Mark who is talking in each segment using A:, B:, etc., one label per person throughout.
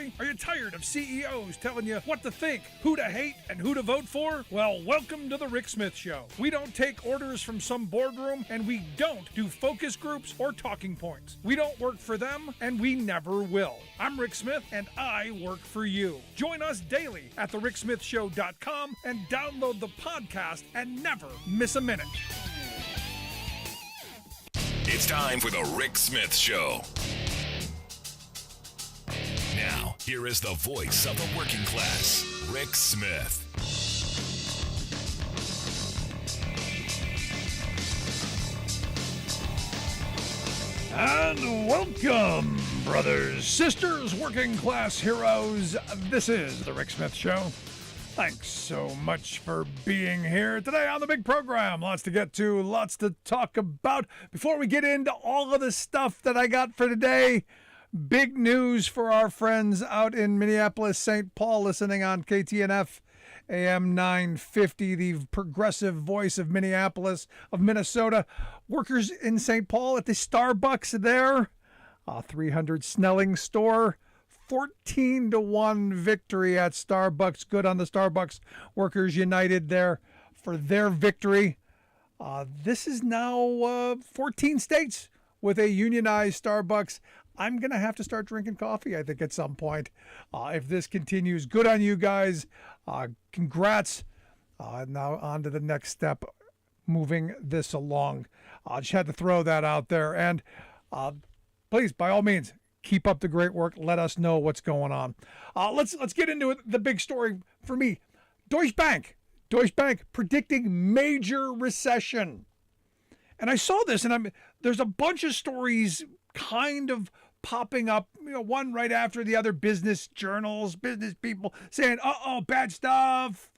A: story? Are you tired of CEOs telling you what to think, who to hate, and who to vote for? Well, welcome to the Rick Smith Show. We don't take orders from some boardroom, and we don't do focus groups or talking points. We don't work for them, and we never will. I'm Rick Smith, and I work for you. Join us daily at thericksmithshow.com and download the podcast and never miss a minute.
B: It's time for the Rick Smith Show. Now, here is the voice of the working class, Rick Smith.
A: And welcome, brothers, sisters, working class heroes. This is the Rick Smith Show. Thanks so much for being here today on the big program. Lots to get to, lots to talk about. Before we get into all of the stuff that I got for today, big news for our friends out in Minneapolis, St. Paul, listening on KTNF AM 950, the progressive voice of Minneapolis, of Minnesota. Workers in St. Paul at the Starbucks there, 300 Snelling store. 14-1 victory at Starbucks. Good on the Starbucks Workers United there for their victory. This is now 14 states with a unionized Starbucks. I'm going to have to start drinking coffee, I think, at some point. If this continues, good on you guys. Congrats. Now on to the next step, moving this along. I just had to throw that out there. And please, by all means, keep up the great work. Let us know what's going on. Let's get into it. The big story for me. Deutsche Bank predicting major recession. And I saw this, and there's a bunch of stories kind of popping up, one right after the other, business journals, business people saying, bad stuff.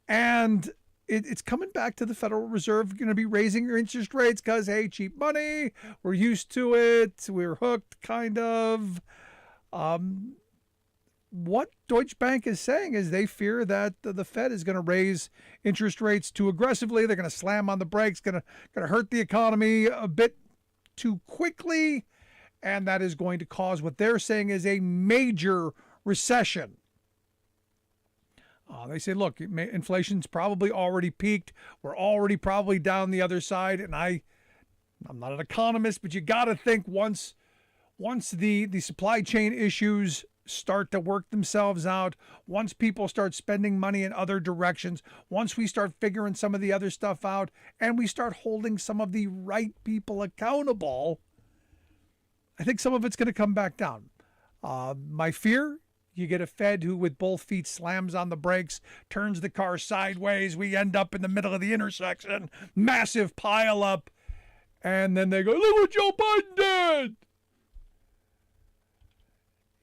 A: And it's coming back to the Federal Reserve, going to be raising your interest rates because, hey, cheap money, we're used to it, we're hooked, kind of. What Deutsche Bank is saying is they fear that the Fed is going to raise interest rates too aggressively. They're going to slam on the brakes, going to hurt the economy a bit too quickly, and that is going to cause what they're saying is a major recession. They say, look, inflation's probably already peaked. We're already probably down the other side. And I'm not an economist, but you got to think once the supply chain issues start to work themselves out, once people start spending money in other directions, once we start figuring some of the other stuff out, and we start holding some of the right people accountable, I think some of it's going to come back down. My fear, you get a Fed who with both feet slams on the brakes, turns the car sideways. We end up in the middle of the intersection, massive pile up. And then they go, look what Joe Biden did.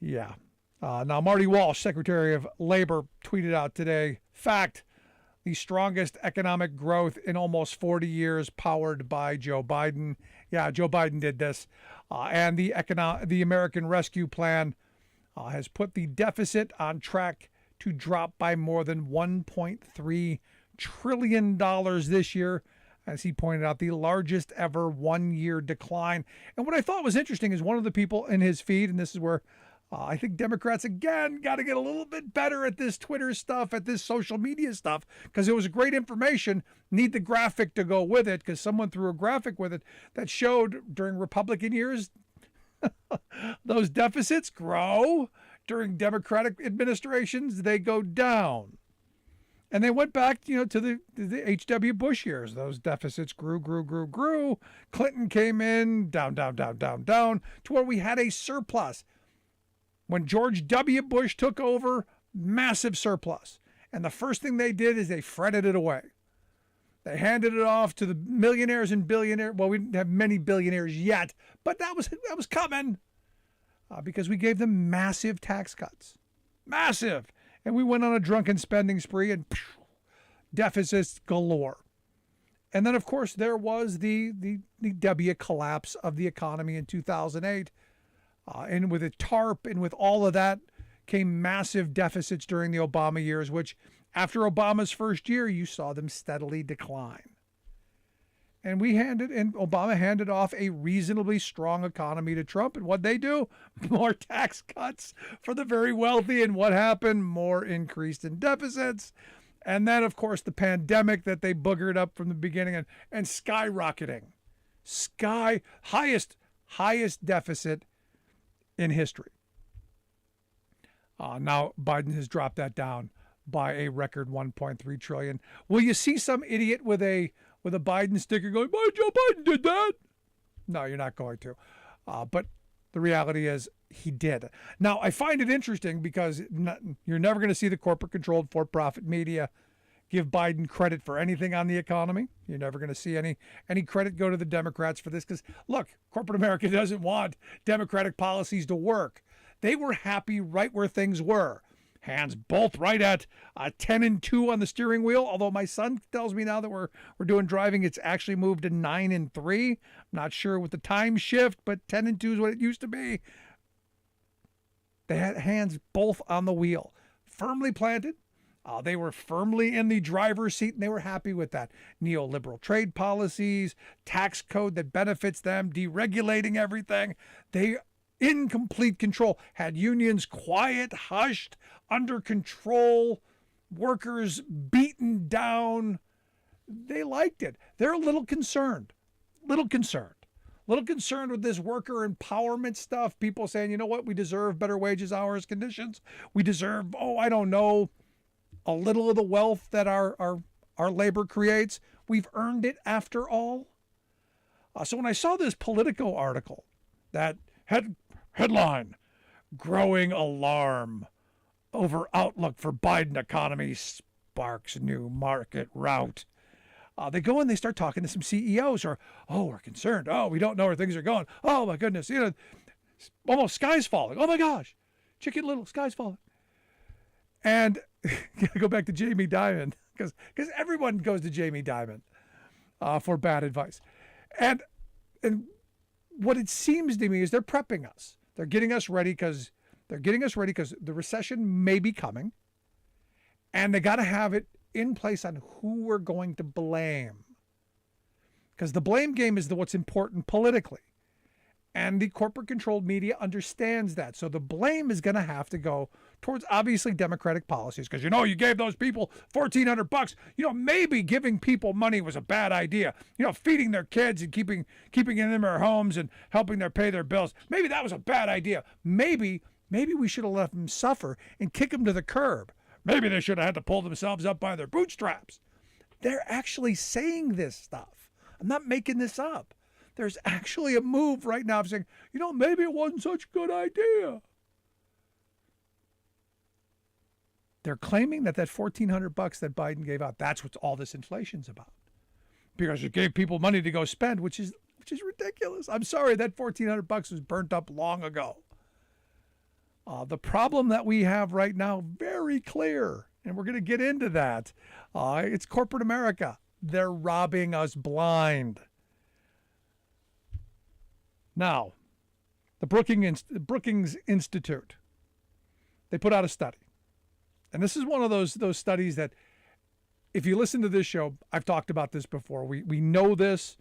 A: Yeah. Now, Marty Walsh, Secretary of Labor, tweeted out today, fact, the strongest economic growth in almost 40 years powered by Joe Biden. Yeah, Joe Biden did this. And the American Rescue Plan has put the deficit on track to drop by more than $1.3 trillion this year. As he pointed out, the largest ever one-year decline. And what I thought was interesting is one of the people in his feed, and this is where I think Democrats, again, got to get a little bit better at this Twitter stuff, at this social media stuff, because it was great information. Need the graphic to go with it, because someone threw a graphic with it that showed during Republican years, those deficits grow. During Democratic administrations, they go down. And they went back, to the H.W. Bush years. Those deficits grew. Clinton came in, down, to where we had a surplus. When George W. Bush took over, massive surplus. And the first thing they did is they fretted it away. They handed it off to the millionaires and billionaires. Well, we didn't have many billionaires yet, but that was coming because we gave them massive tax cuts. Massive. And we went on a drunken spending spree and deficits galore. And then, of course, there was the W collapse of the economy in 2008. And with a TARP and with all of that came massive deficits during the Obama years, which after Obama's first year, you saw them steadily decline. And Obama handed off a reasonably strong economy to Trump. And what they do? More tax cuts for the very wealthy. And what happened? More increased in deficits. And then, of course, the pandemic that they boogered up from the beginning and skyrocketing. Highest deficit in history. Now Biden has dropped that down by a record 1.3 trillion. Will you see some idiot with a Biden sticker going, "Oh, Joe Biden did that"? No, you're not going to. But the reality is he did. Now, I find it interesting because you're never going to see the corporate-controlled for-profit media give Biden credit for anything on the economy. You're never going to see any credit go to the Democrats for this because, look, corporate America doesn't want Democratic policies to work. They were happy right where things were. Hands both right at 10-2 on the steering wheel. Although my son tells me now that we're doing driving, it's actually moved to 9-3. I'm not sure with the time shift, but 10-2 is what it used to be. They had hands both on the wheel, firmly planted. They were firmly in the driver's seat, and they were happy with that. Neoliberal trade policies, tax code that benefits them, deregulating everything. They in complete control, had unions quiet, hushed, under control, workers beaten down. They liked it. They're a little concerned with this worker empowerment stuff. People saying, you know what, we deserve better wages, hours, conditions. We deserve, a little of the wealth that our labor creates. We've earned it after all. So when I saw this Politico article that headline, growing alarm over outlook for Biden economy sparks new market rout. They go and they start talking to some CEOs we're concerned. Oh, we don't know where things are going. Oh my goodness. Almost sky's falling. Oh my gosh. Chicken Little, sky's falling. And go back to Jamie Dimon because everyone goes to Jamie Dimon for bad advice. And what it seems to me is they're prepping us. They're getting us ready because the recession may be coming, and they got to have it in place on who we're going to blame. Because the blame game is what's important politically, and the corporate-controlled media understands that. So the blame is going to have to go towards obviously Democratic policies because you gave those people $1,400. Maybe giving people money was a bad idea. Feeding their kids and keeping it in their homes and helping them pay their bills. Maybe that was a bad idea. Maybe we should have let them suffer and kick them to the curb. Maybe they should have had to pull themselves up by their bootstraps. They're actually saying this stuff. I'm not making this up. There's actually a move right now of saying, maybe it wasn't such a good idea. They're claiming that $1,400 that Biden gave out, that's what all this inflation's about. Because it gave people money to go spend, which is ridiculous. I'm sorry, that $1,400 was burnt up long ago. The problem that we have right now, very clear, and we're going to get into that. It's corporate America. They're robbing us blind. Now, the Brookings Institute, they put out a study. And this is one of those studies that, if you listen to this show, I've talked about this before. We know this,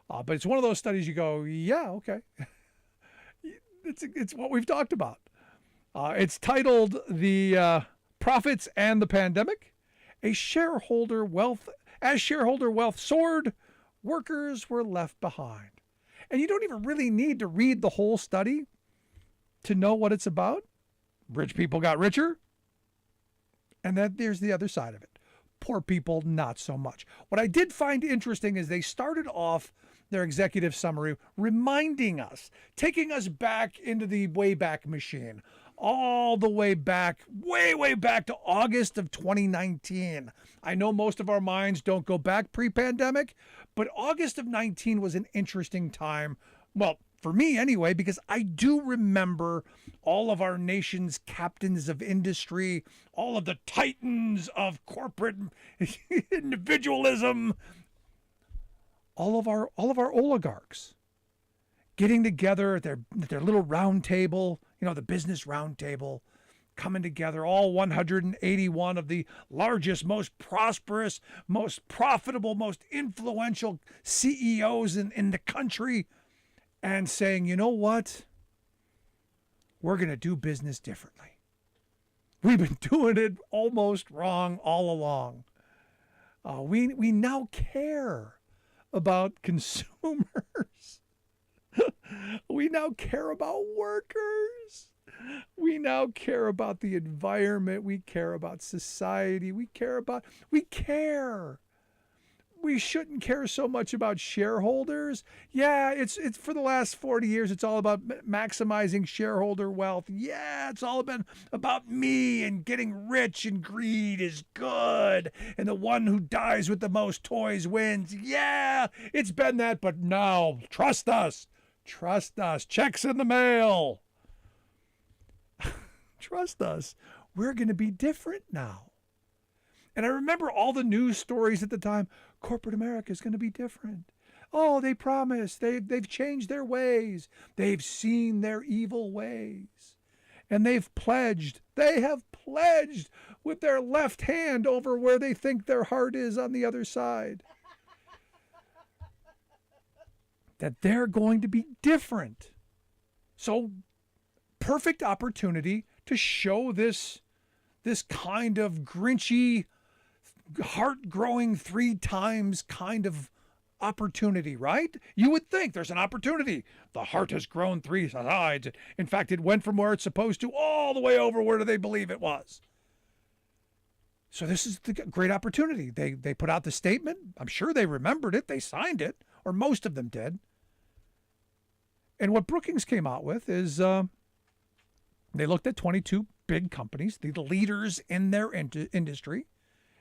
A: but it's one of those studies you go, yeah, okay. It's what we've talked about. It's titled "The Profits and the Pandemic." As shareholder wealth soared, workers were left behind. And you don't even really need to read the whole study to know what it's about. Rich people got richer. And then there's the other side of it. Poor people, not so much. What I did find interesting is they started off their executive summary reminding us, taking us back into the Wayback Machine, all the way back, way back to August of 2019. I know most of our minds don't go back pre-pandemic, but August of 19 was an interesting time. Well, for me anyway, because I do remember all of our nation's captains of industry, all of the titans of corporate individualism, all of our oligarchs getting together at their little round table, the business round table, coming together, all 181 of the largest, most prosperous, most profitable, most influential CEOs in the country, and saying, you know what? We're going to do business differently. We've been doing it almost wrong all along. We now care about consumers. We now care about workers. We now care about the environment. We care about society. We care. We shouldn't care so much about shareholders. Yeah, it's for the last 40 years, it's all about maximizing shareholder wealth. Yeah, it's all been about me and getting rich, and greed is good. And the one who dies with the most toys wins. Yeah, it's been that, but now, trust us. Trust us. Checks in the mail. Trust us. We're going to be different now. And I remember all the news stories at the time. Corporate America is going to be different. Oh, they promised. They've changed their ways. They've seen their evil ways. And they've pledged. They have pledged with their left hand over where they think their heart is on the other side. That they're going to be different. So, perfect opportunity to show this kind of grinchy, heart-growing 3 times kind of opportunity, right? You would think there's an opportunity. The heart has grown 3 sides. In fact, it went from where it's supposed to all the way over where they believe it was. So this is the great opportunity. They put out the statement. I'm sure they remembered it. They signed it, or most of them did. And what Brookings came out with is they looked at 22 big companies, the leaders in their industry.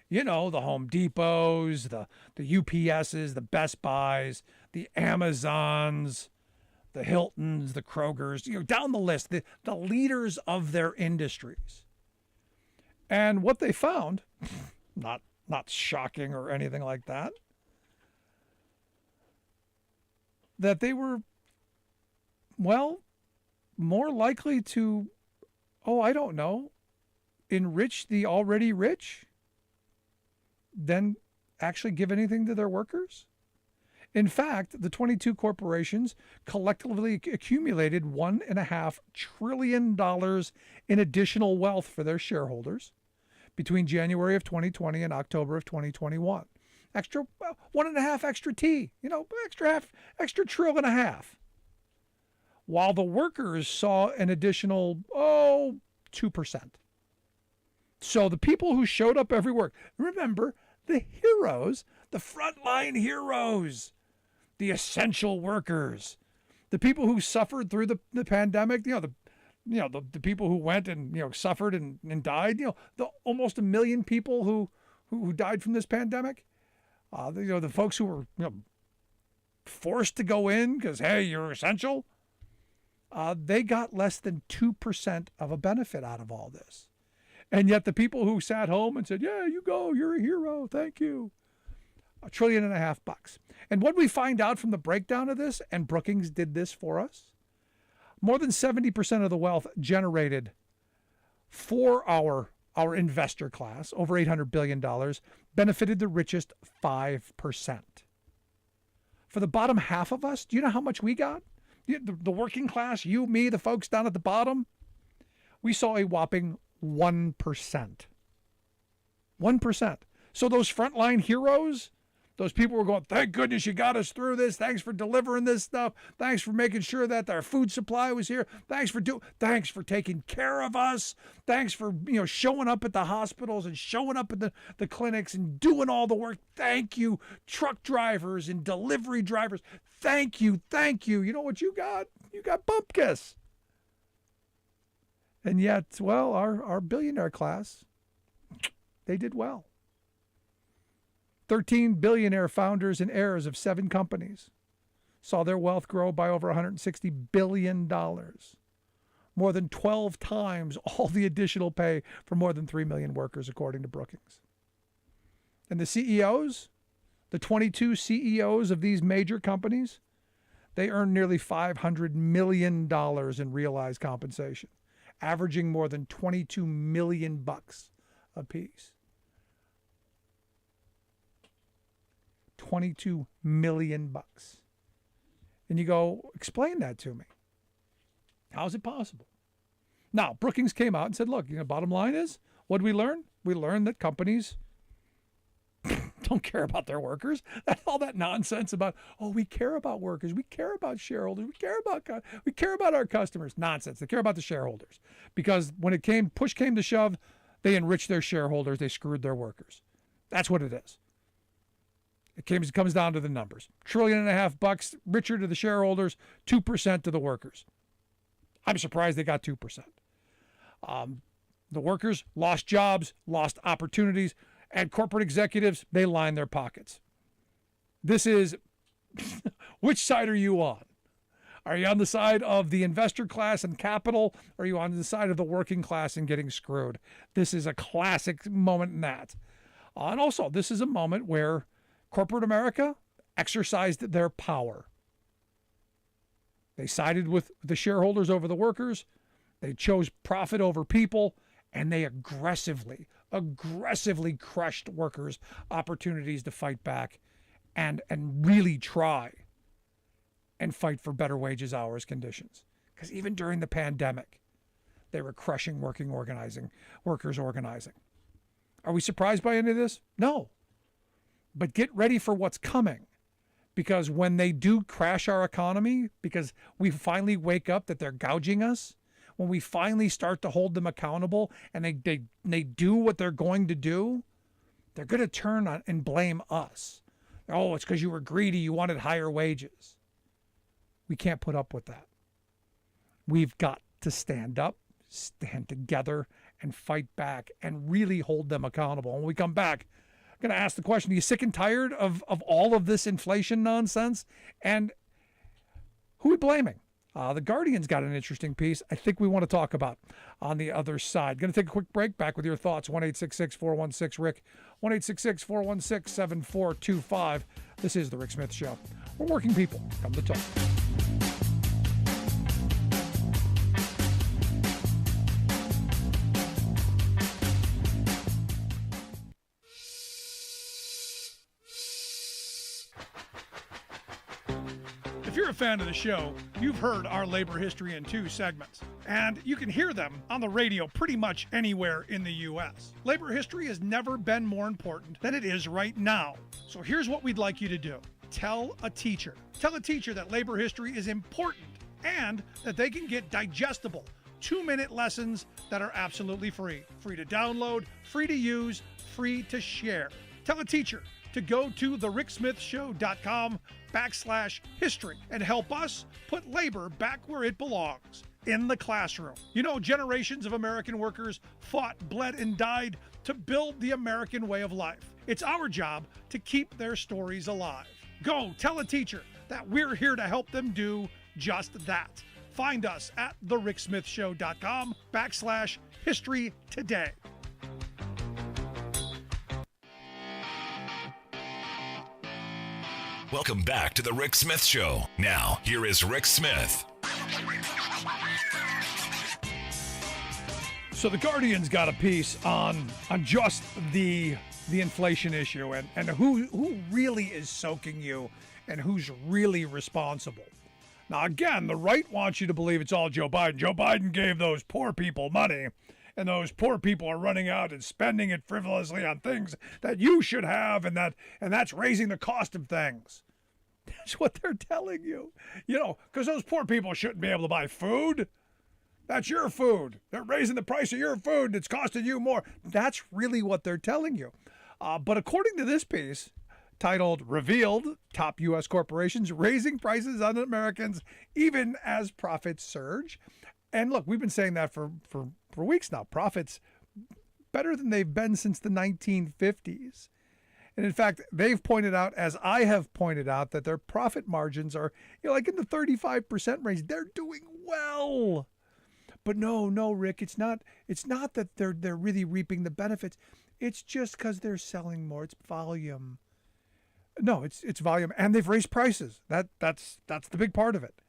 A: You know, the Home Depots, the UPSs, the Best Buys, the Amazons, the Hiltons, the Krogers, down the list, the leaders of their industries. And what they found, not shocking or anything like that, that they were, more likely to, enrich the already rich than actually give anything to their workers. In fact, the 22 corporations collectively accumulated $1.5 trillion in additional wealth for their shareholders between January of 2020 and October of 2021. Extra 1.5 extra T, extra trillion and a half. While the workers saw an additional, 2%. So the people who showed up every work, remember, the heroes, the frontline heroes, the essential workers, the people who suffered through the pandemic, the people who went and, suffered and died, the almost 1 million people who died from this pandemic, the folks who were, forced to go in because, hey, you're essential. They got less than 2% of a benefit out of all this. And yet the people who sat home and said, yeah, you go, you're a hero, thank you. $1.5 trillion. And what we find out from the breakdown of this, and Brookings did this for us, more than 70% of the wealth generated for our investor class, over $800 billion, benefited the richest 5%. For the bottom half of us, do you know how much we got? The working class, you, me, the folks down at the bottom, we saw a whopping 1%. 1%. So those frontline heroes, those people were going, thank goodness you got us through this. Thanks for delivering this stuff. Thanks for making sure that our food supply was here. Thanks for taking care of us. Thanks for, showing up at the hospitals and showing up at the clinics and doing all the work. Thank you, truck drivers and delivery drivers. Thank you. You know what you got? You got bupkis. And yet, our billionaire class, they did well. 13 billionaire founders and heirs of 7 companies saw their wealth grow by over $160 billion, more than 12 times all the additional pay for more than 3 million workers, according to Brookings. And the CEOs, the 22 CEOs of these major companies, they earned nearly $500 million in realized compensation. averaging more than $22 million a piece. $22 million. And you go, explain that to me. How is it possible? Now, Brookings came out and said, look, bottom line is, what did we learn? We learned that companies don't care about their workers. That's all that nonsense about, we care about workers. We care about shareholders. We care about our customers. Nonsense. They care about the shareholders. Because when push came to shove, they enriched their shareholders. They screwed their workers. That's what it is. It comes down to the numbers. $1.5 trillion richer to the shareholders, 2% to the workers. I'm surprised they got 2%. The workers lost jobs, lost opportunities, and corporate executives, they line their pockets. This is, which side are you on? Are you on the side of the investor class and capital? Or are you on the side of the working class and getting screwed? This is a classic moment in that. And also, this is a moment where corporate America exercised their power. They sided with the shareholders over the workers. They chose profit over people, and they aggressively crushed workers' opportunities to fight back and really try and fight for better wages, hours, conditions. Because even during the pandemic, they were crushing workers organizing. Are we surprised by any of this? No. But get ready for what's coming. Because when they do crash our economy, because we finally wake up that they're gouging us, when we finally start to hold them accountable and they do what they're going to do, they're going to turn on and blame us. Oh, it's because you were greedy. You wanted higher wages. We can't put up with that. We've got to stand up, stand together, and fight back and really hold them accountable. When we come back, I'm going to ask the question, are you sick and tired of all of this inflation nonsense? And who are we blaming? The Guardian's got an interesting piece I think we want to talk about on the other side. Going to take a quick break. Back with your thoughts. 1-866-416-RICK. 1-866-416-7425. This is The Rick Smith Show. We're working people. Come to talk. If you're a fan of the show, you've heard our labor history in 2 segments, and you can hear them on the radio pretty much anywhere in the U.S. Labor history has never been more important than it is right now. So here's what we'd like you to do. Tell a teacher. Tell a teacher that labor history is important and that they can get digestible 2-minute lessons that are absolutely free. Free to download, free to use, free to share. Tell a teacher to go to thericksmithshow.com/history and help us put labor back where it belongs, in the classroom. You know, generations of American workers fought, bled, and died to build the American way of life. It's our job to keep their stories alive. Go tell a teacher that we're here to help them do just that. Find us at thericksmithshow.com/history today.
B: Welcome back to The Rick Smith Show. Now, here is Rick Smith.
A: So the Guardian's got a piece on just the inflation issue and who really is soaking you and who's really responsible. Now, again, the right wants you to believe it's all Joe Biden. Joe Biden gave those poor people money, and those poor people are running out and spending it frivolously on things that you should have, and that's raising the cost of things. That's what they're telling you. You know, because those poor people shouldn't be able to buy food. That's your food. They're raising the price of your food, and it's costing you more. That's really what they're telling you. But according to this piece, titled Revealed, Top U.S. Corporations Raising Prices on Americans Even as Profits Surge. And look, we've been saying that for weeks now. Profits better than they've been since the 1950s. And in fact, they've pointed out, as I have pointed out, that their profit margins are, like in the 35% range. They're doing well. But no, Rick, it's not that they're really reaping the benefits. It's just because they're selling more. It's volume. No, it's volume, and they've raised prices. That's the big part of it.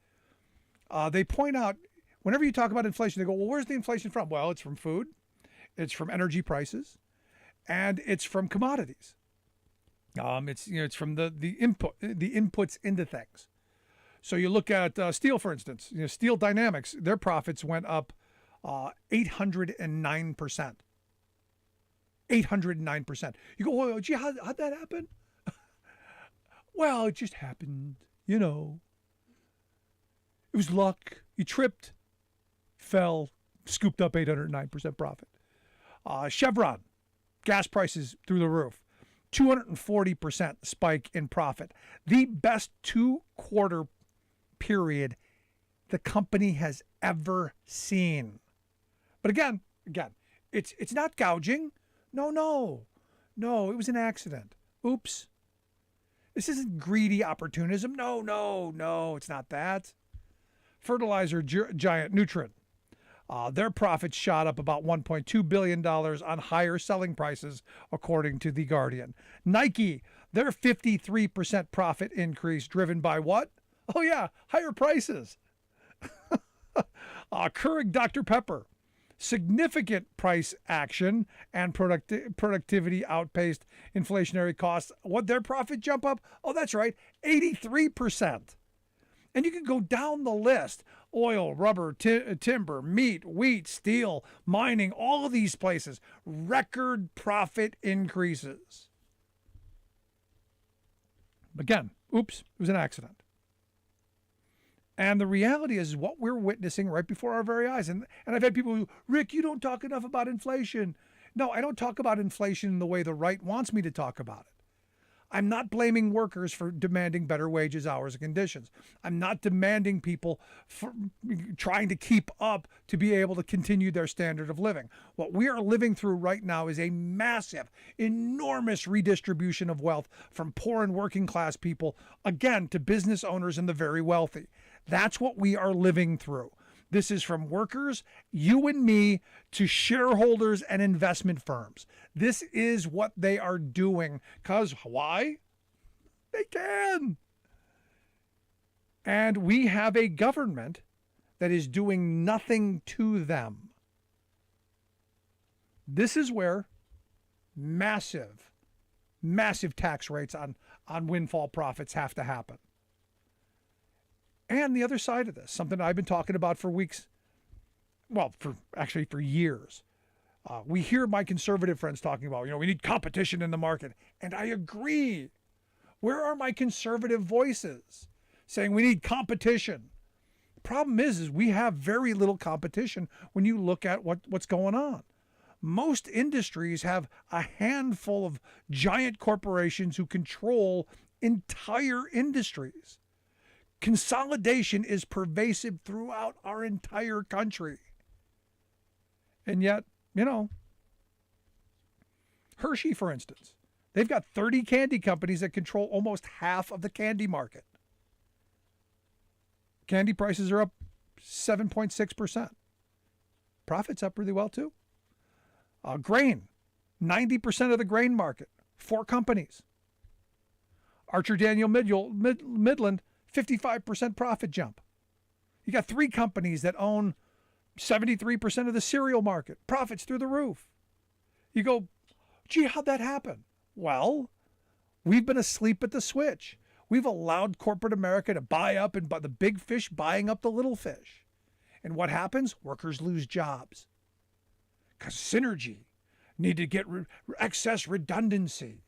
A: They point out Whenever you talk about inflation, they go, well, where's the inflation from? Well, it's from food, it's from energy prices, and it's from commodities. It's from the inputs into things. So you look at steel, for instance. Steel Dynamics, their profits went up 809%. 809%. You go, well, gee, how'd that happen? Well, it just happened, It was luck. You tripped, fell, scooped up 809% profit. Chevron, gas prices through the roof. 240% spike in profit. The best 2-quarter period the company has ever seen. But again, it's not gouging. No, it was an accident. Oops. This isn't greedy opportunism. No, it's not that. Fertilizer giant Nutrien. Their profits shot up about $1.2 billion on higher selling prices, according to The Guardian. Nike, their 53% profit increase driven by what? Oh, yeah, higher prices. Keurig Dr. Pepper, significant price action and productivity outpaced inflationary costs. What their profit jump up? Oh, that's right, 83%. And you can go down the list. Oil, rubber, timber, meat, wheat, steel, mining, all of these places. Record profit increases. Again, oops, it was an accident. And the reality is what we're witnessing right before our very eyes. And I've had people who, Rick, you don't talk enough about inflation. No, I don't talk about inflation in the way the right wants me to talk about it. I'm not blaming workers for demanding better wages, hours, and conditions. I'm not demanding people for trying to keep up to be able to continue their standard of living. What we are living through right now is a massive, enormous redistribution of wealth from poor and working class people, again, to business owners and the very wealthy. That's what we are living through. This is from workers, you and me, to shareholders and investment firms. This is what they are doing. Because why? They can. And we have a government that is doing nothing to them. This is where massive tax rates on windfall profits have to happen. And the other side of this, something I've been talking about for weeks, for years. We hear my conservative friends talking about, we need competition in the market. And I agree. Where are my conservative voices saying we need competition? The problem is we have very little competition when you look at what's going on. Most industries have a handful of giant corporations who control entire industries. Consolidation is pervasive throughout our entire country. And yet, Hershey, for instance, they've got 30 candy companies that control almost half of the candy market. Candy prices are up 7.6%. Profits up really well, too. Grain, 90% of the grain market, 4 companies. Archer Daniel Midland, 55% profit jump. You got 3 companies that own 73% of the cereal market. Profits through the roof. You go, gee, how'd that happen? Well, we've been asleep at the switch. We've allowed corporate America to buy up and by the big fish buying up the little fish. And what happens? Workers lose jobs. Because synergy. Need to get excess redundancy.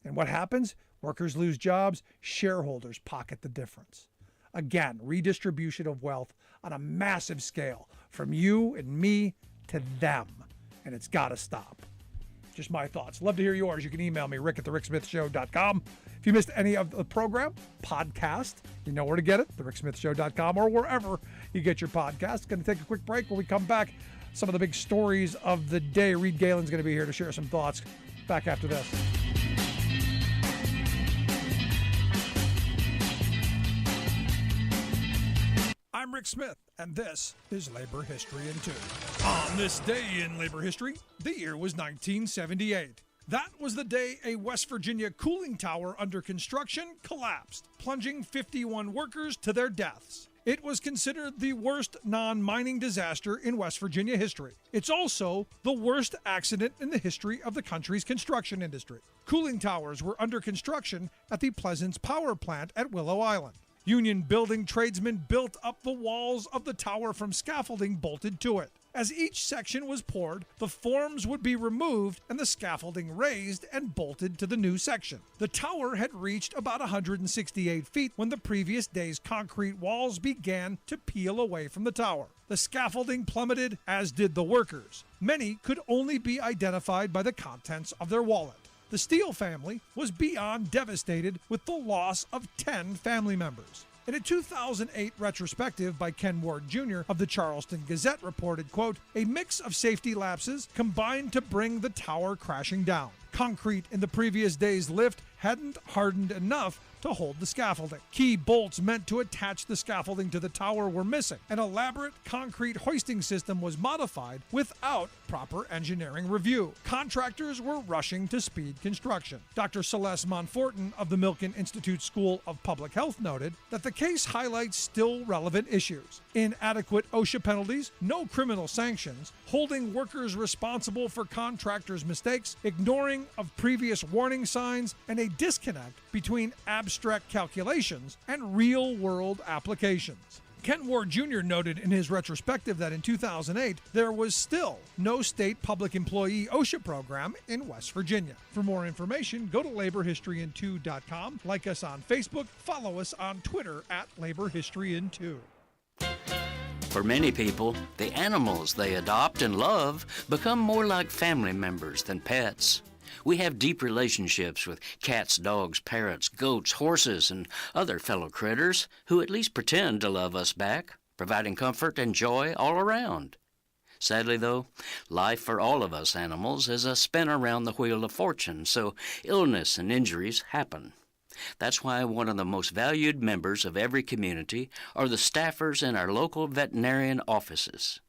A: And what happens? Workers lose jobs, shareholders pocket the difference. Again, redistribution of wealth on a massive scale from you and me to them. And it's got to stop. Just my thoughts. Love to hear yours. You can email me, rick@thericksmithshow.com. If you missed any of the program, podcast, you know where to get it, thericksmithshow.com or wherever you get your podcast. Going to take a quick break. When we come back, some of the big stories of the day. Reed Galen's going to be here to share some thoughts. Back after this. I'm Rick Smith, and this is Labor History in 2. On this day in labor history, the year was 1978. That was the day a West Virginia cooling tower under construction collapsed, plunging 51 workers to their deaths. It was considered the worst non-mining disaster in West Virginia history. It's also the worst accident in the history of the country's construction industry. Cooling towers were under construction at the Pleasance Power Plant at Willow Island. Union building tradesmen built up the walls of the tower from scaffolding bolted to it. As each section was poured, the forms would be removed and the scaffolding raised and bolted to the new section. The tower had reached about 168 feet when the previous day's concrete walls began to peel away from the tower. The scaffolding plummeted, as did the workers. Many could only be identified by the contents of their wallet. The Steele family was beyond devastated with the loss of 10 family members. In a 2008 retrospective by Ken Ward Jr. of the Charleston Gazette reported, quote, "A mix of safety lapses combined to bring the tower crashing down. Concrete in the previous day's lift hadn't hardened enough to hold the scaffolding. Key bolts meant to attach the scaffolding to the tower were missing. An elaborate concrete hoisting system was modified without proper engineering review. Contractors were rushing to speed construction." Dr. Celeste Monfortin of the Milken Institute School of Public Health noted that the case highlights still relevant issues: inadequate OSHA penalties, no criminal sanctions, holding workers responsible for contractors' mistakes, ignoring of previous warning signs, and a disconnect between abstract calculations and real-world applications. Ken Ward Jr. noted in his retrospective that in 2008, there was still no state public employee OSHA program in West Virginia. For more information, go to laborhistoryin2.com, like us on Facebook, follow us on Twitter at laborhistoryin2.
C: For many people, the animals they adopt and love become more like family members than pets. We have deep relationships with cats, dogs, parrots, goats, horses, and other fellow critters who at least pretend to love us back, providing comfort and joy all around. Sadly, though, life for all of us animals is a spin around the wheel of fortune, so illness and injuries happen. That's why one of the most valued members of every community are the staffers in our local veterinarian offices.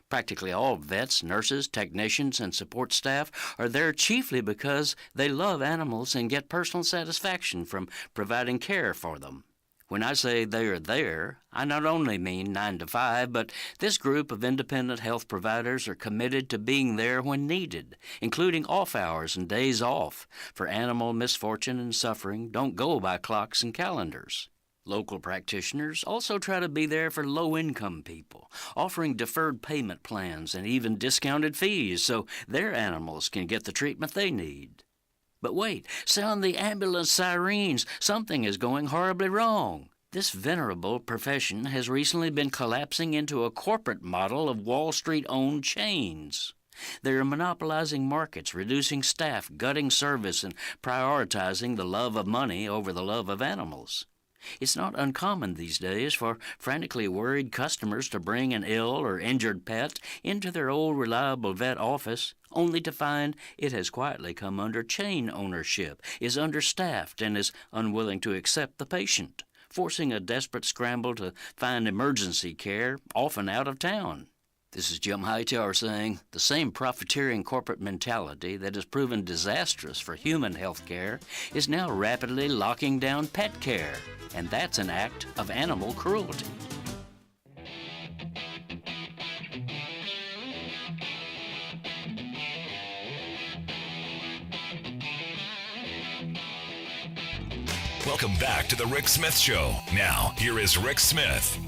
C: Practically all vets, nurses, technicians, and support staff are there chiefly because they love animals and get personal satisfaction from providing care for them. When I say they are there, I not only mean 9 to 5, but this group of independent health providers are committed to being there when needed, including off hours and days off, for animal misfortune and suffering don't go by clocks and calendars. Local practitioners also try to be there for low-income people, offering deferred payment plans and even discounted fees so their animals can get the treatment they need. But wait, sound the ambulance sirens. Something is going horribly wrong. This venerable profession has recently been collapsing into a corporate model of Wall Street-owned chains. They are monopolizing markets, reducing staff, gutting service, and prioritizing the love of money over the love of animals. It's not uncommon these days for frantically worried customers to bring an ill or injured pet into their old reliable vet office, only to find it has quietly come under chain ownership, is understaffed, and is unwilling to accept the patient, forcing a desperate scramble to find emergency care, often out of town. This is Jim Hightower saying the same profiteering corporate mentality that has proven disastrous for human health care is now rapidly locking down pet care, and that's an act of animal cruelty.
B: Welcome back to the Rick Smith Show. Now, here is Rick Smith.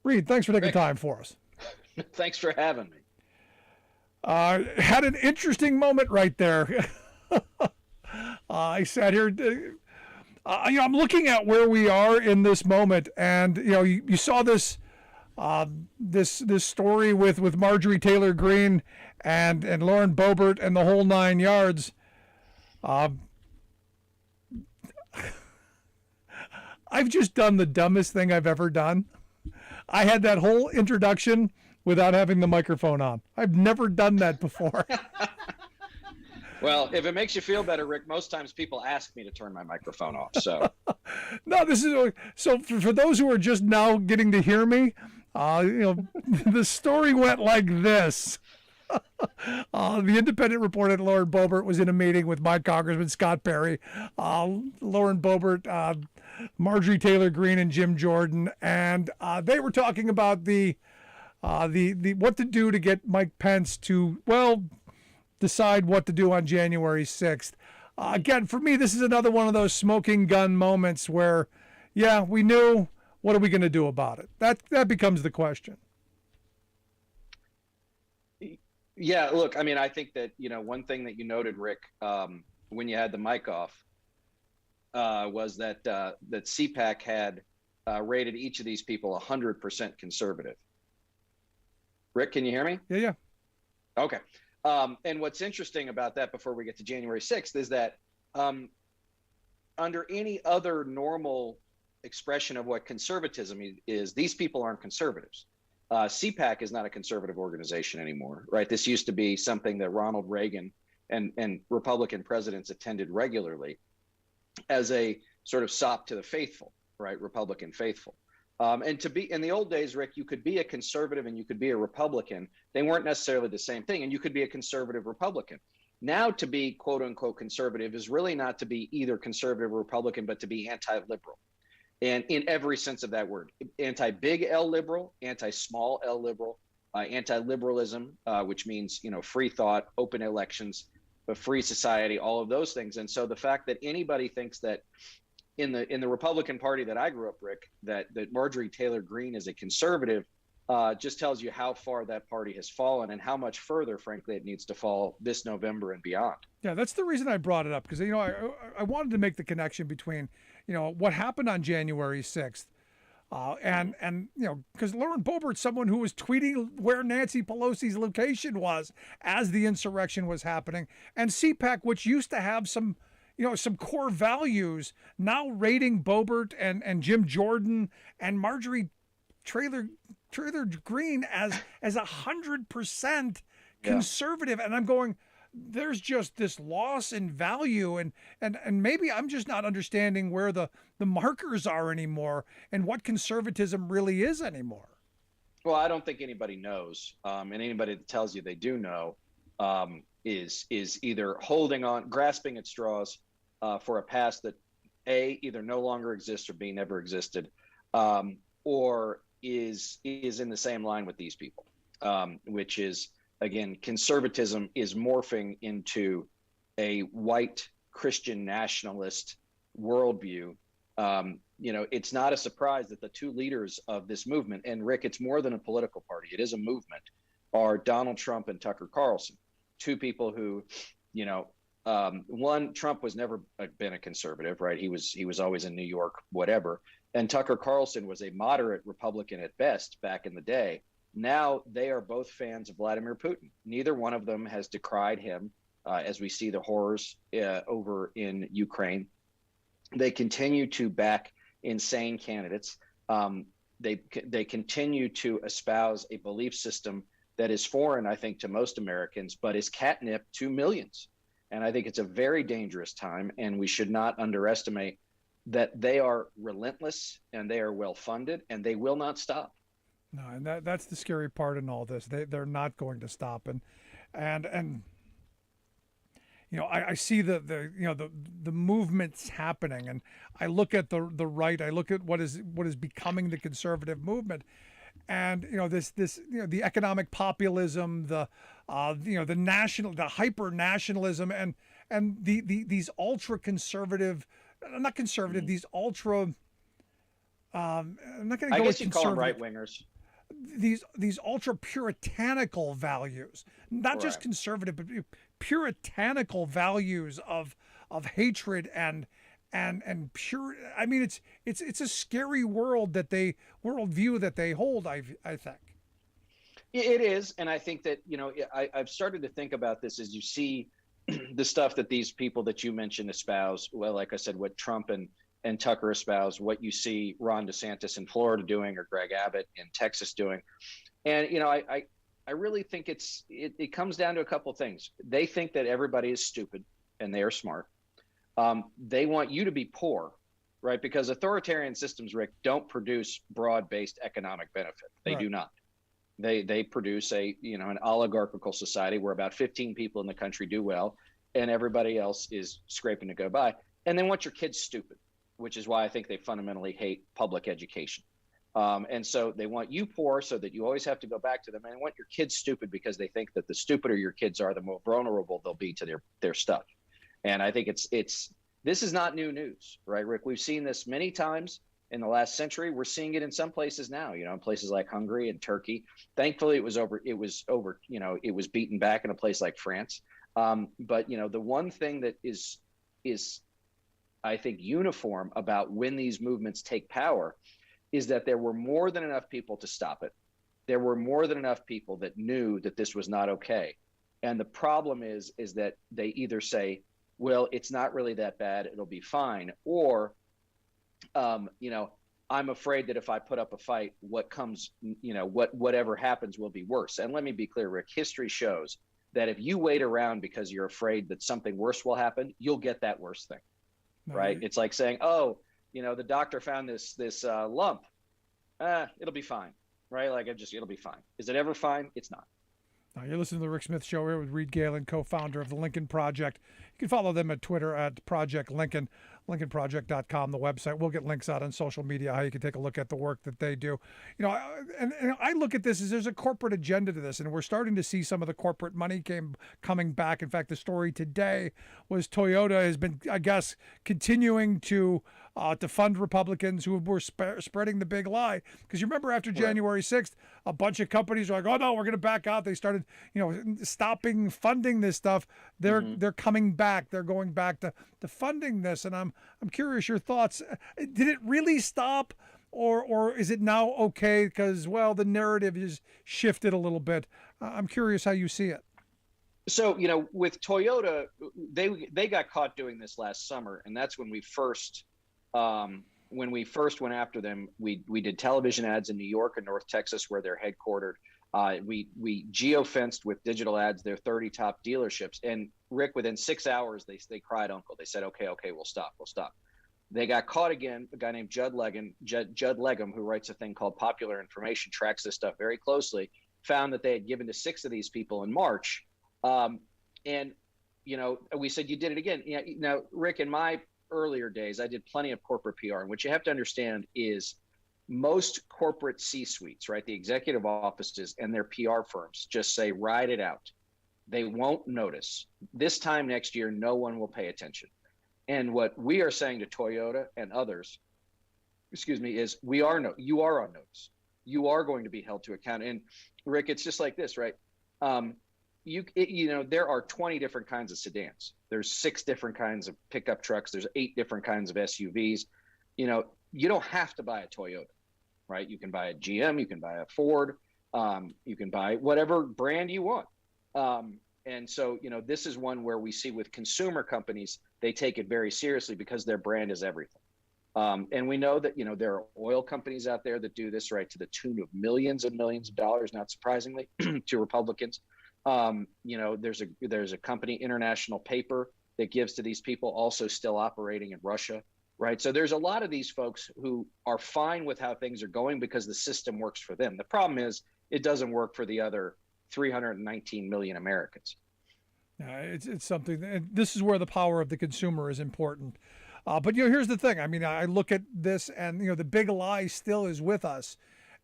A: Reed, thanks for taking
D: Rick.
A: time for us.
D: Thanks for having me.
A: Had an interesting moment right there. I sat here, I'm looking at where we are in this moment, and you saw this this story with Marjorie Taylor Greene and Lauren Boebert and the whole 9 yards. I've just done the dumbest thing I've ever done. I had that whole introduction without having the microphone on. I've never done that before.
D: Well, if it makes you feel better, Rick, most times people ask me to turn my microphone off. So
A: No, this is so for those who are just now getting to hear me. The story went like this. The Independent reported Lauren Boebert was in a meeting with my Congressman Scott Perry, Lauren Boebert, Marjorie Taylor Greene, and Jim Jordan, and they were talking about the what to do to get Mike Pence to decide what to do on January 6th. Again, for me, this is another one of those smoking gun moments where, yeah, we knew. What are we going to do about it? That becomes the question.
D: yeah, look, I mean, I think that, one thing that you noted, Rick, when you had the mic off, was that CPAC had rated each of these people 100% conservative. Rick, can you hear me?
A: Yeah.
D: Okay. And what's interesting about that before we get to January 6th is that under any other normal expression of what conservatism is, these people aren't conservatives. CPAC is not a conservative organization anymore, right? This used to be something that Ronald Reagan and Republican presidents attended regularly as a sort of sop to the faithful, right? Republican faithful. And to be in the old days, Rick, you could be a conservative and you could be a Republican. They weren't necessarily the same thing. And you could be a conservative Republican. Now, to be quote unquote conservative is really not to be either conservative or Republican, but to be anti-liberal. And in every sense of that word, anti-big L liberal, anti-small L liberal, anti-liberalism, which means, free thought, open elections, a free society, all of those things. And so the fact that anybody thinks that in the Republican Party that I grew up, Rick, that Marjorie Taylor Greene is a conservative, just tells you how far that party has fallen and how much further, frankly, it needs to fall this November and beyond.
A: Yeah, that's the reason I brought it up, because I wanted to make the connection between what happened on January 6th, and because Lauren Boebert's someone who was tweeting where Nancy Pelosi's location was as the insurrection was happening, and CPAC, which used to have some core values, now rating Boebert and Jim Jordan and Marjorie Taylor Greene as 100% conservative, and I'm going, there's just this loss in value, and maybe I'm just not understanding where the markers are anymore and what conservatism really is anymore.
D: Well, I don't think anybody knows, and anybody that tells you they do know is either holding on, grasping at straws for a past that A, either no longer exists or B, never existed, or is in the same line with these people, which is, again, conservatism is morphing into a white Christian nationalist worldview. It's not a surprise that the two leaders of this movement, and Rick, it's more than a political party, it is a movement, are Donald Trump and Tucker Carlson, two people who, one, Trump was never been a conservative, right? He was always in New York, whatever. And Tucker Carlson was a moderate Republican at best back in the day. Now they are both fans of Vladimir Putin. Neither one of them has decried him, as we see the horrors over in Ukraine. They continue to back insane candidates. They continue to espouse a belief system that is foreign, I think, to most Americans, but is catnip to millions. And I think it's a very dangerous time, and we should not underestimate that they are relentless and they are well-funded and they will not stop.
A: No, and that's the scary part in all this. They're not going to stop, and I see the movements happening, and I look at the right. I look at what is becoming the conservative movement, and the economic populism, the hyper nationalism, and these ultra conservative, not conservative, these ultra. I'm not going to go with conservative.
D: I guess you call them right wingers.
A: these ultra puritanical values, not just
D: Correct.
A: conservative, but puritanical values of hatred and pure. I mean, it's a scary worldview that they hold. I think.
D: It is, and I think that I've started to think about this as you see the stuff that these people that you mentioned espouse. Well, like I said, what Trump and Tucker espouse, what you see Ron DeSantis in Florida doing, or Greg Abbott in Texas doing, and I really think it comes down to a couple of things. They think that everybody is stupid and they are smart. They want you to be poor, right? Because authoritarian systems, Rick, don't produce broad-based economic benefit. They
A: Right.
D: do not. They produce an oligarchical society where about 15 people in the country do well and everybody else is scraping to go by. And they want your kids stupid, which is why I think they fundamentally hate public education. And so they want you poor so that you always have to go back to them, and they want your kids stupid because they think that the stupider your kids are, the more vulnerable they'll be to their stuff. And I think this is not new news, right, Rick? We've seen this many times in the last century. We're seeing it in some places now, in places like Hungary and Turkey. Thankfully, it was beaten back in a place like France. But the one thing that is I think uniform about when these movements take power is that there were more than enough people to stop it. There were more than enough people that knew that this was not okay. And the problem is that they either say, well, it's not really that bad, it'll be fine, or I'm afraid that if I put up a fight, whatever happens will be worse. And let me be clear, Rick, history shows that if you wait around because you're afraid that something worse will happen, you'll get that worse thing, right? It's like saying, oh, the doctor found this lump. It'll be fine, right? It'll be fine. Is it ever fine? It's not.
A: Now you're listening to the Rick Smith Show here with Reed Galen, co-founder of the Lincoln Project. You can follow them at Twitter at Project Lincoln, lincolnproject.com, the website. We'll get links out on social media how you can take a look at the work that they do. And I look at this as there's a corporate agenda to this, and we're starting to see some of the corporate money coming back. In fact, the story today was Toyota has been, I guess, continuing to fund Republicans who were spreading the big lie. Because you remember after January 6th, a bunch of companies were like, oh no, we're going to back out. They started, stopping funding this stuff. They're coming back. They're going back to funding this. And I'm curious your thoughts. Did it really stop, or is it now okay because, well, the narrative has shifted a little bit? I'm curious how you see it.
D: So, with Toyota, they got caught doing this last summer, and that's when we first went after them. We did television ads in New York and North Texas, where they're headquartered. We geofenced with digital ads their 30 top dealerships. And Rick, within 6 hours, they cried uncle. They said, okay, we'll stop. They got caught again. A guy named Judd Legum, who writes a thing called Popular Information, tracks this stuff very closely, found that they had given to 6 of these people in March. And we said, you did it again. Now, Rick, in my earlier days, I did plenty of corporate PR. And what you have to understand is most corporate C-suites, right, the executive offices and their PR firms just say, ride it out. They won't notice. This time next year, no one will pay attention. And what we are saying to Toyota and others, is you are on notice. You are going to be held to account. And Rick, it's just like this, right? There are 20 different kinds of sedans. There's 6 different kinds of pickup trucks. There's 8 different kinds of SUVs. You don't have to buy a Toyota, right? You can buy a GM, you can buy a Ford, you can buy whatever brand you want. And so, this is one where we see with consumer companies, they take it very seriously because their brand is everything. And we know that, there are oil companies out there that do this, right, to the tune of millions and millions of dollars, not surprisingly, to Republicans. There's a company, International Paper, that gives to these people, also still operating in Russia, right? So there's a lot of these folks who are fine with how things are going because the system works for them. The problem is it doesn't work for the other 319 million Americans.
A: It's something, and this is where the power of the consumer is important. But here's the thing. I mean, I look at this, and the big lie still is with us,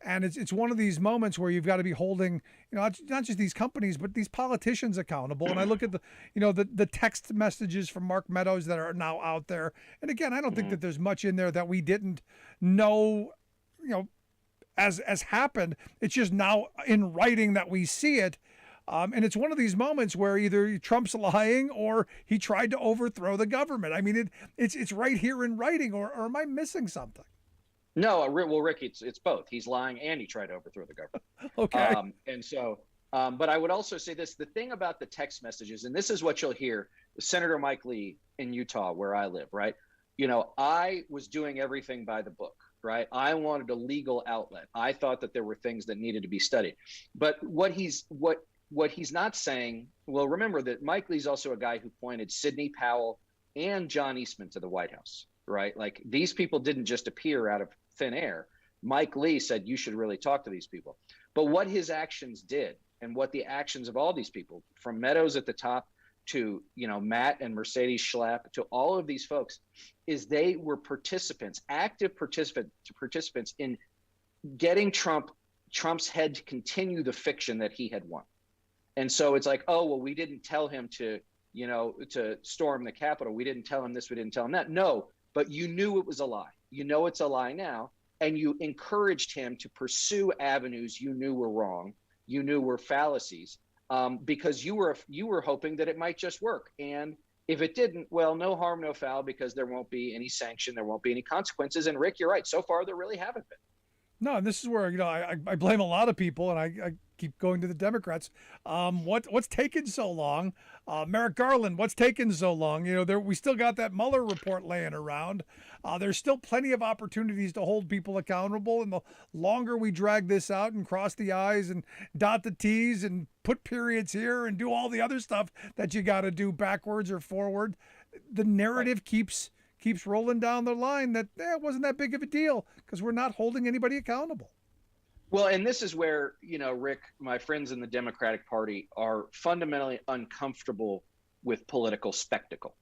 A: and it's one of these moments where you've got to be holding, not just these companies, but these politicians accountable. And I look at the text messages from Mark Meadows that are now out there, and again, I don't think that there's much in there that we didn't know, as happened. It's just now in writing that we see it. And it's one of these moments where either Trump's lying or he tried to overthrow the government. I mean, it's right here in writing, or am I missing something?
D: No, well, Rick, it's both. He's lying and he tried to overthrow the government.
A: Okay.
D: But I would also say this: the thing about the text messages, and this is what you'll hear, Senator Mike Lee in Utah, where I live, right? I was doing everything by the book, right? I wanted a legal outlet. I thought that there were things that needed to be studied. But what he's not saying, well, remember that Mike Lee's also a guy who pointed Sidney Powell and John Eastman to the White House, right? Like, these people didn't just appear out of thin air. Mike Lee said, you should really talk to these people. But what his actions did, and what the actions of all these people, from Meadows at the top to, Matt and Mercedes Schlapp, to all of these folks, is they were active participants in getting Trump's head to continue the fiction that he had won. And so it's like, oh, well, we didn't tell him to storm the Capitol. We didn't tell him this, we didn't tell him that. No, but you knew it was a lie. It's a lie now. And you encouraged him to pursue avenues you knew were wrong, you knew were fallacies, because you were hoping that it might just work. And if it didn't, well, no harm, no foul, because there won't be any sanction, there won't be any consequences. And Rick, you're right. So far, there really haven't been.
A: No, and this is where I blame a lot of people, and I keep going to the Democrats. What's taken so long? Merrick Garland, what's taken so long? We still got that Mueller report laying around. There's still plenty of opportunities to hold people accountable, and the longer we drag this out and cross the I's and dot the T's and put periods here and do all the other stuff that you got to do backwards or forward, the narrative keeps rolling down the line that it wasn't that big of a deal because we're not holding anybody accountable.
D: Well, and this is where, Rick, my friends in the Democratic Party are fundamentally uncomfortable with political spectacle,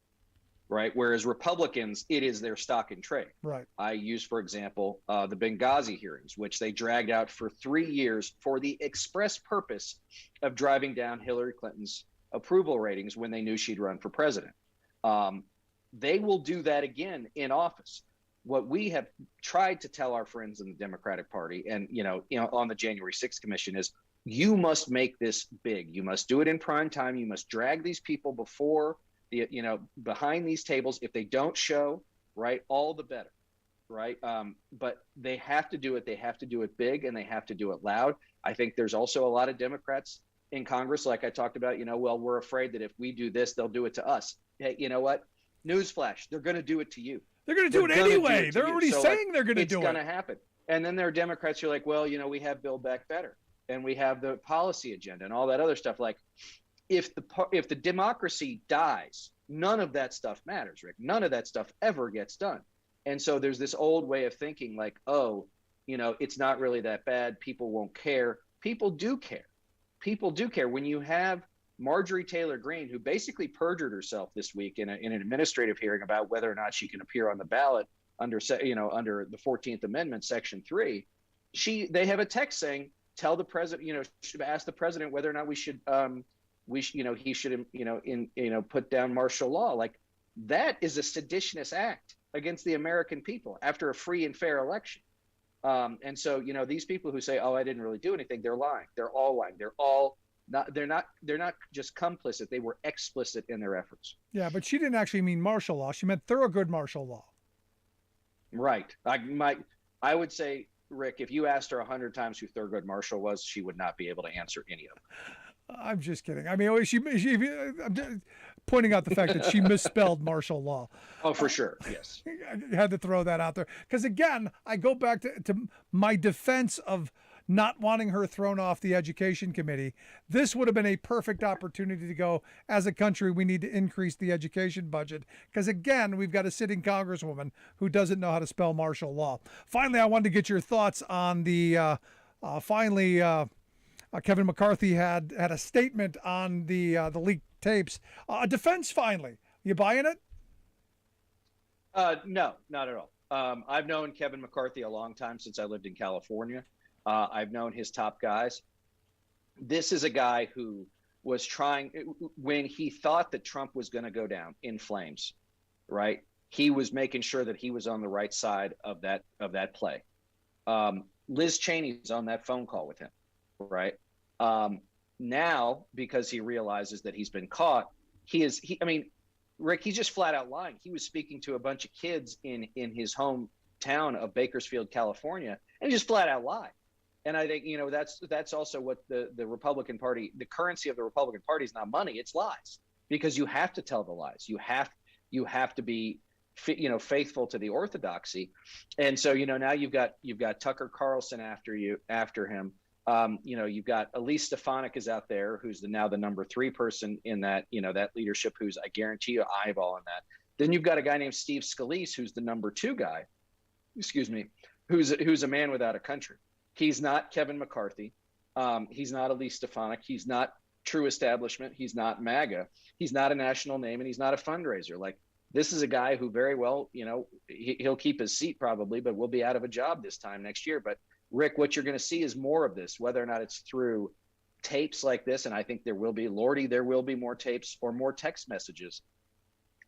D: right? Whereas Republicans, it is their stock in trade.
A: Right.
D: I use, for example, the Benghazi hearings, which they dragged out for 3 years for the express purpose of driving down Hillary Clinton's approval ratings when they knew she'd run for president. They will do that again in office. What we have tried to tell our friends in the Democratic Party and, on the January 6th Commission is, you must make this big. You must do it in prime time. You must drag these people before behind these tables. If they don't show, right, all the better, right? But they have to do it. They have to do it big, and they have to do it loud. I think there's also a lot of Democrats in Congress, like I talked about, well, we're afraid that if we do this, they'll do it to us. Hey, you know what? Newsflash, they're going to do it to you.
A: They're going to do it anyway. They're already saying they're going to do it.
D: It's going to happen. And then there are Democrats who are like, well, we have Build Back Better, and we have the policy agenda and all that other stuff. Like, if the democracy dies, none of that stuff matters, Rick. None of that stuff ever gets done. And so there's this old way of thinking like, oh, it's not really that bad. People won't care. People do care. People do care. When you have Marjorie Taylor Greene, who basically perjured herself this week in an administrative hearing about whether or not she can appear on the ballot under the 14th Amendment, Section 3, they have a text saying, tell the president, should ask the president whether or not he should put down martial law. Like, that is a seditious act against the American people after a free and fair election. And so, these people who say, oh, I didn't really do anything, they're lying. They're all lying. They're not just complicit. They were explicit in their efforts.
A: Yeah, but she didn't actually mean martial law. She meant Thurgood martial law.
D: Right. I would say, Rick, if you asked her 100 times who Thurgood Marshall was, she would not be able to answer any of them.
A: I'm just kidding. I mean, I'm just pointing out the fact that she misspelled martial law.
D: Oh, for sure. Yes.
A: I had to throw that out there. Because again, I go back to my defense of not wanting her thrown off the education committee. This would have been a perfect opportunity to go, as a country, we need to increase the education budget. Because again, we've got a sitting congresswoman who doesn't know how to spell martial law. Finally, I wanted to get your thoughts on the, Kevin McCarthy had a statement on the leaked tapes. Defense, finally. You buying it?
D: No, not at all. I've known Kevin McCarthy a long time, since I lived in California. I've known his top guys. This is a guy who was trying, when he thought that Trump was going to go down in flames, right? He was making sure that he was on the right side of that play. Liz Cheney's on that phone call with him, right? Now, because he realizes that he's been caught, I mean, Rick, he's just flat out lying. He was speaking to a bunch of kids in his hometown of Bakersfield, California, and he just flat out lied. And I think, that's also what the Republican Party, the currency of the Republican Party is not money, it's lies, because you have to tell the lies. You have to be, faithful to the orthodoxy. And so, now you've got Tucker Carlson after him. You've got Elise Stefanik is out there, who's now the number 3 person in that, that leadership, who's, I guarantee you, eyeballing that. Then you've got a guy named Steve Scalise, who's the number 2 guy, who's a man without a country. He's not Kevin McCarthy. He's not Elise Stefanik. He's not True Establishment. He's not MAGA. He's not a national name, and he's not a fundraiser. Like, this is a guy who very well, he'll keep his seat probably, but will be out of a job this time next year. But Rick, what you're going to see is more of this, whether or not it's through tapes like this, and I think there will be, Lordy, there will be more tapes or more text messages.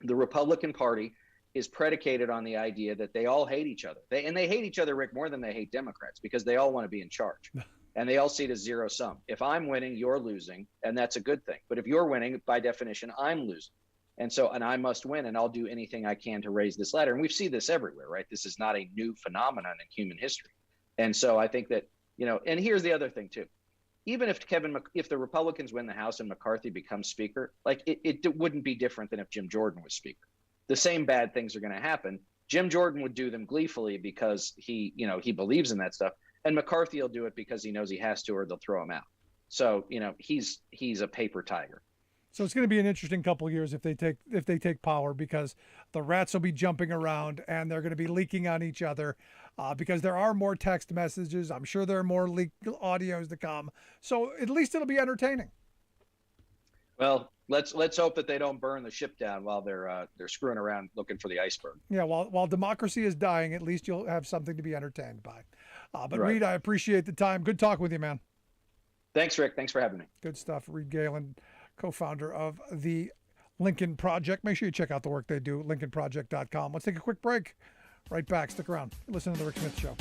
D: The Republican Party is predicated on the idea that they all hate each other. They hate each other, Rick, more than they hate Democrats, because they all want to be in charge. And they all see it as zero sum. If I'm winning, you're losing, and that's a good thing. But if you're winning, by definition, I'm losing. And I must win, and I'll do anything I can to raise this ladder. And we've seen this everywhere, right? This is not a new phenomenon in human history. And so I think that, and here's the other thing too. Even if if the Republicans win the House and McCarthy becomes Speaker, like it wouldn't be different than if Jim Jordan was Speaker. The same bad things are going to happen. Jim Jordan would do them gleefully because he believes in that stuff. And McCarthy will do it because he knows he has to, or they'll throw him out. So, he's a paper tiger.
A: So it's going to be an interesting couple of years if they take power, because the rats will be jumping around and they're going to be leaking on each other, because there are more text messages. I'm sure there are more leaked audios to come. So at least it'll be entertaining.
D: Well, let's hope that they don't burn the ship down while they're screwing around looking for the iceberg.
A: Yeah, while democracy is dying, at least you'll have something to be entertained by. But
D: right.
A: Reed, I appreciate the time. Good talk with you, man.
D: Thanks, Rick. Thanks for having me.
A: Good stuff. Reed Galen, co-founder of the Lincoln Project. Make sure you check out the work they do, lincolnproject.com. Let's take a quick break. Right back. Stick around. Listen to The Rick Smith Show.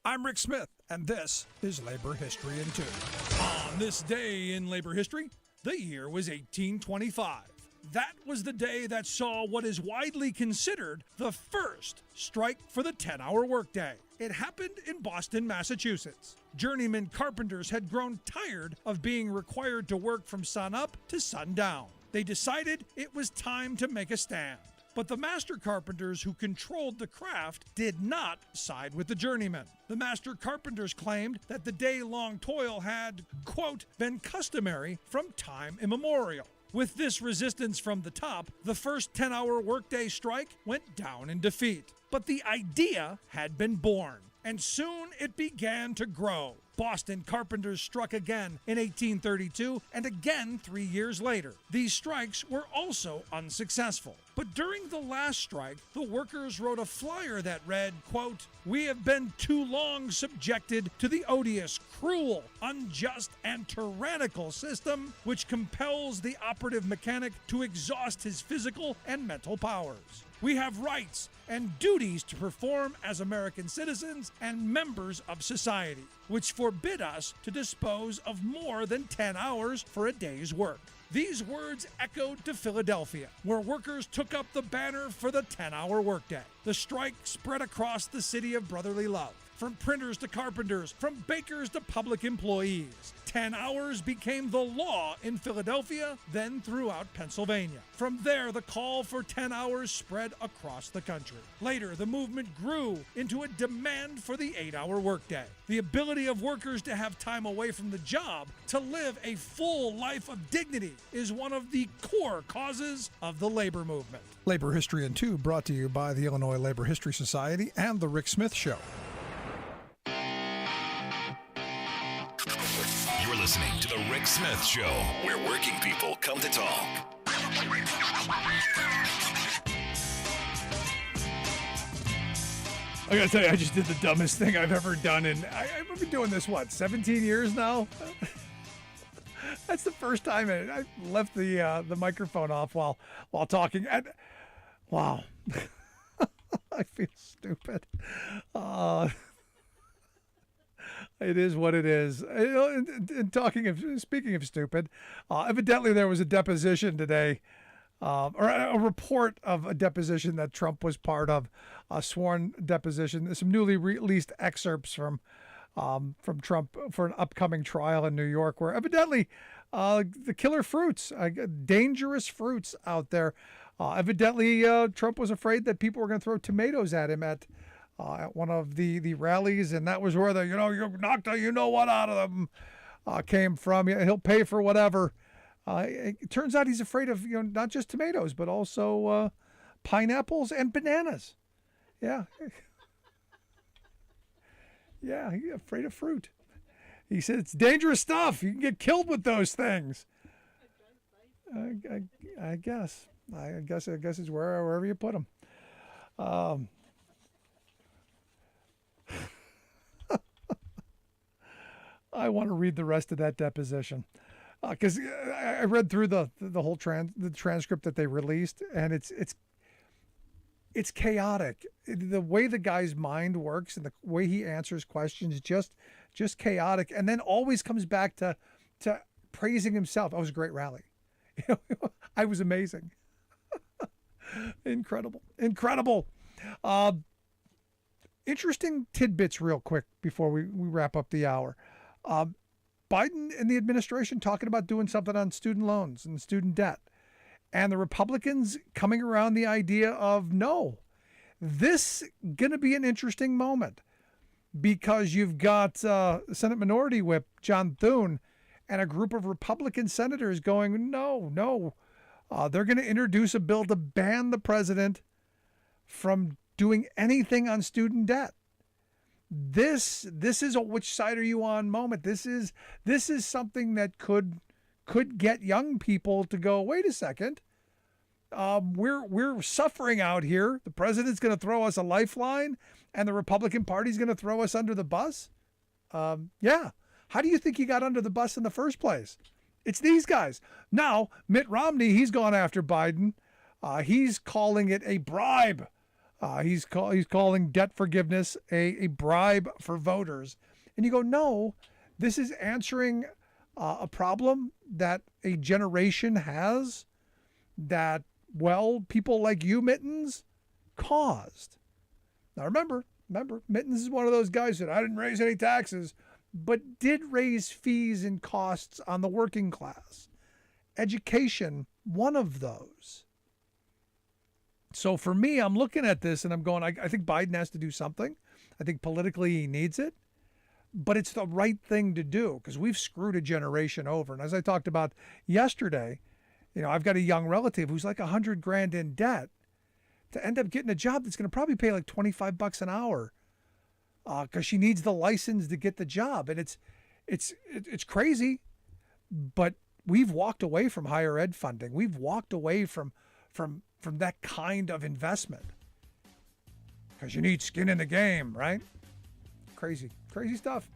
A: I'm Rick Smith, and this is Labor History in 2. On this day in labor history, the year was 1825. That was the day that saw what is widely considered the first strike for the 10-hour workday. It happened in Boston, Massachusetts. Journeyman carpenters had grown tired of being required to work from sunup to sundown. They decided it was time to make a stand. But the master carpenters who controlled the craft did not side with the journeymen. The master carpenters claimed that the day-long toil had, quote, been customary from time immemorial. With this resistance from the top, the first 10-hour workday strike went down in defeat. But the idea had been born, and soon it began to grow. Boston carpenters struck again in 1832 and again 3 years later. These strikes were also unsuccessful. But during the last strike, the workers wrote a flyer that read, quote, "We have been too long subjected to the odious, cruel, unjust, and tyrannical system which compels the operative mechanic to exhaust his physical and mental powers. We have rights and duties to perform as American citizens and members of society, which forbid us to dispose of more than 10 hours for a day's work." These words echoed to Philadelphia, where workers took up the banner for the 10-hour workday. The strike spread across the city of brotherly love, from printers to carpenters, from bakers to public employees. 10 hours became the law in Philadelphia, then throughout Pennsylvania. From there, the call for 10 hours spread across the country. Later, the movement grew into a demand for the 8-hour workday. The ability of workers to have time away from the job to live a full life of dignity is one of the core causes of the labor movement. Labor History in 2 brought to you by the Illinois Labor History Society and The Rick Smith Show.
B: You're listening to The Rick Smith Show, where working people come to talk.
A: I gotta tell you, I just did the dumbest thing I've ever done, and I've been doing this, 17 years now? That's the first time I left the microphone off while talking. And, wow. I feel stupid. It is what it is. Speaking of stupid, evidently there was a deposition today, or a report of a deposition that Trump was part of, a sworn deposition. There's some newly released excerpts from Trump for an upcoming trial in New York, where evidently the killer fruits, dangerous fruits out there. Evidently, Trump was afraid that people were going to throw tomatoes at him at one of the rallies, and that was where the you knocked a what out of them came from. He'll pay for whatever. It turns out he's afraid of not just tomatoes but also pineapples and bananas. Yeah. Yeah, he's afraid of fruit. He said it's dangerous stuff. You can get killed with those things. I guess it's wherever you put them. I want to read the rest of that deposition because I read through the whole transcript that they released, and it's chaotic. The way the guy's mind works and the way he answers questions, just chaotic, and then always comes back to praising himself. That was a great rally. I was amazing. Incredible. Interesting tidbits real quick before we wrap up the hour. Biden and the administration talking about doing something on student loans and student debt, and the Republicans coming around the idea of no. This going to be an interesting moment because you've got Senate Minority Whip John Thune and a group of Republican senators going, no. They're going to introduce a bill to ban the president from doing anything on student debt. This is a which side are you on moment. This is something that could get young people to go, wait a second. We're suffering out here. The president's going to throw us a lifeline, and the Republican Party's going to throw us under the bus. Yeah. How do you think he got under the bus in the first place? It's these guys. Now, Mitt Romney, he's gone after Biden. He's calling it a bribe. He's calling debt forgiveness a bribe for voters. And you go, no, this is answering a problem that a generation has that, well, people like you, Mittens, caused. Now, remember, Mittens is one of those guys that I didn't raise any taxes, but did raise fees and costs on the working class. Education, one of those. So for me, I'm looking at this and I'm going, I think Biden has to do something. I think politically he needs it, but it's the right thing to do because we've screwed a generation over. And as I talked about yesterday, I've got a young relative who's like $100,000 in debt to end up getting a job that's going to probably pay like $25 an hour because she needs the license to get the job. And it's crazy, but we've walked away from higher ed funding. We've walked away from that kind of investment because you need skin in the game, right? Crazy stuff.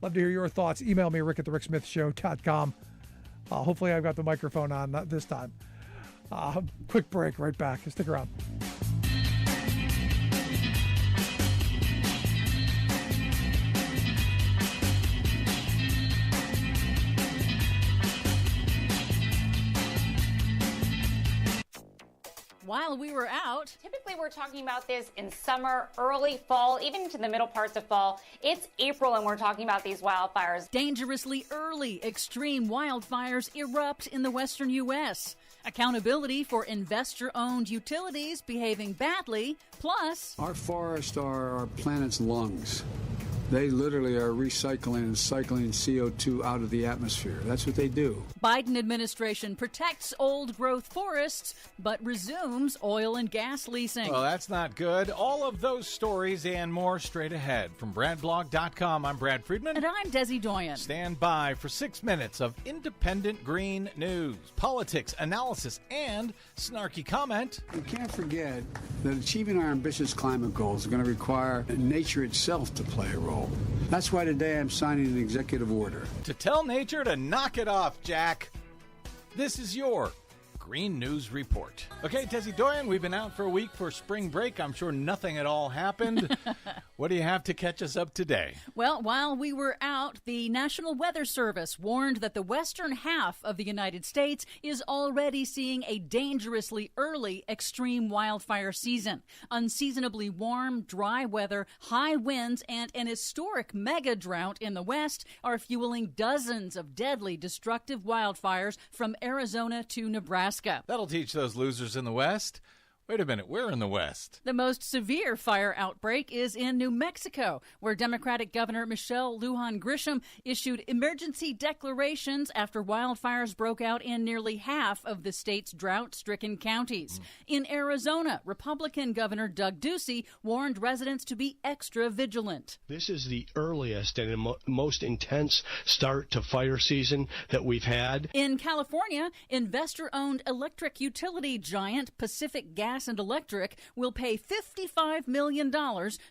A: Love to hear your thoughts. Email me, rick@thericksmithshow.com. Hopefully I've got the microphone on this time. Quick break, right back. Stick around.
E: While we were out,
F: typically we're talking about this in summer, early fall, even into the middle parts of fall. It's April and we're talking about these wildfires.
E: Dangerously early extreme wildfires erupt in the western U.S. Accountability for investor-owned utilities behaving badly, plus
G: our forests are our planet's lungs. They literally are recycling and cycling CO2 out of the atmosphere. That's what they do.
E: Biden administration protects old-growth forests, but resumes oil and gas leasing.
H: Well, that's not good. All of those stories and more straight ahead. From BradBlog.com, I'm Brad Friedman.
E: And I'm Desi Doyen.
H: Stand by for 6 minutes of independent green news, politics, analysis, and snarky comment.
G: We can't forget that achieving our ambitious climate goals is going to require nature itself to play a role. That's why today I'm signing an executive order
H: to tell nature to knock it off, Jack. This is your Green News Report. Okay, Desi Doyen, we've been out for a week for spring break. I'm sure nothing at all happened. What do you have to catch us up today?
E: Well, while we were out, the National Weather Service warned that the western half of the United States is already seeing a dangerously early extreme wildfire season. Unseasonably warm, dry weather, high winds, and an historic mega drought in the west are fueling dozens of deadly, destructive wildfires from Arizona to Nebraska.
H: That'll teach those losers in the West. Wait a minute, we're in the West.
E: The most severe fire outbreak is in New Mexico, where Democratic Governor Michelle Lujan Grisham issued emergency declarations after wildfires broke out in nearly half of the state's drought-stricken counties. In Arizona, Republican Governor Doug Ducey warned residents to be extra vigilant.
I: This is the earliest and most intense start to fire season that we've had.
E: In California, investor-owned electric utility giant Pacific Gas and Electric will pay $55 million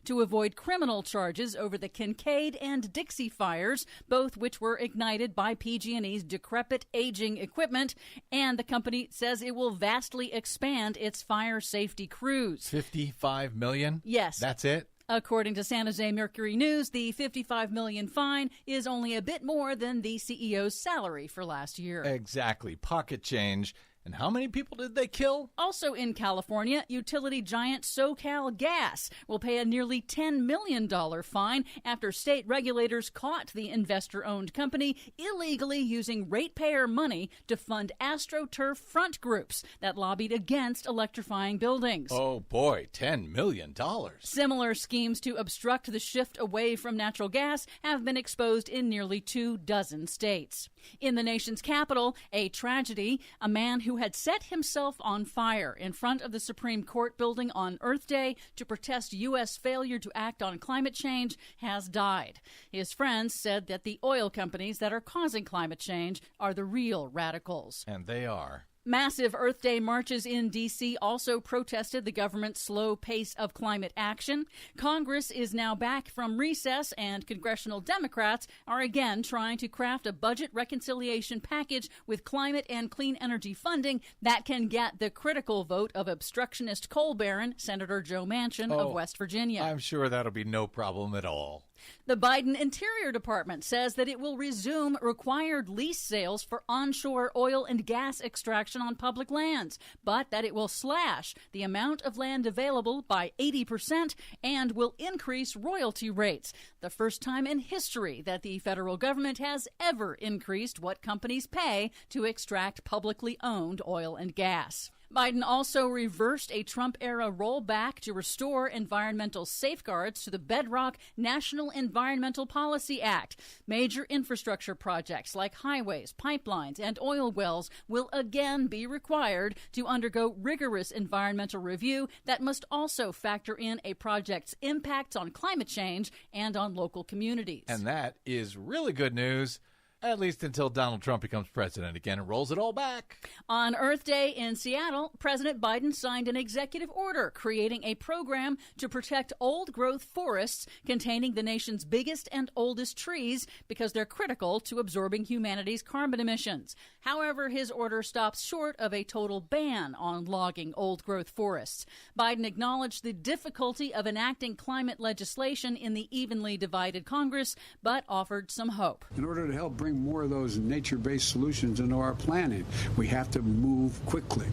E: to avoid criminal charges over the Kincaid and Dixie fires, both which were ignited by PG&E's decrepit, aging equipment, and the company says it will vastly expand its fire safety crews.
H: $55 million?
E: Yes.
H: That's it?
E: According to San Jose Mercury News, the $55 million fine is only a bit more than the CEO's salary for last year.
H: Exactly. Pocket change. And how many people did they kill?
E: Also in California, utility giant SoCal Gas will pay a nearly $10 million fine after state regulators caught the investor-owned company illegally using ratepayer money to fund AstroTurf front groups that lobbied against electrifying buildings.
H: Oh boy, $10 million.
E: Similar schemes to obstruct the shift away from natural gas have been exposed in nearly 24 states. In the nation's capital, a tragedy. A man who had set himself on fire in front of the Supreme Court building on Earth Day to protest U.S. failure to act on climate change has died. His friends said that the oil companies that are causing climate change are the real radicals.
H: And they are.
E: Massive Earth Day marches in D.C. also protested the government's slow pace of climate action. Congress is now back from recess, and congressional Democrats are again trying to craft a budget reconciliation package with climate and clean energy funding that can get the critical vote of obstructionist coal baron Senator Joe Manchin of West Virginia.
H: I'm sure that'll be no problem at all.
E: The Biden Interior Department says that it will resume required lease sales for onshore oil and gas extraction on public lands, but that it will slash the amount of land available by 80% and will increase royalty rates. The first time in history that the federal government has ever increased what companies pay to extract publicly owned oil and gas. Biden also reversed a Trump-era rollback to restore environmental safeguards to the bedrock National Environmental Policy Act. Major infrastructure projects like highways, pipelines, and oil wells will again be required to undergo rigorous environmental review that must also factor in a project's impacts on climate change and on local communities.
H: And that is really good news. At least until Donald Trump becomes president again and rolls it all back.
E: On Earth Day in Seattle, President Biden signed an executive order creating a program to protect old-growth forests containing the nation's biggest and oldest trees because they're critical to absorbing humanity's carbon emissions. However, his order stops short of a total ban on logging old-growth forests. Biden acknowledged the difficulty of enacting climate legislation in the evenly divided Congress, but offered some hope.
G: In order to help bring more of those nature-based solutions into our planning, we have to move quickly.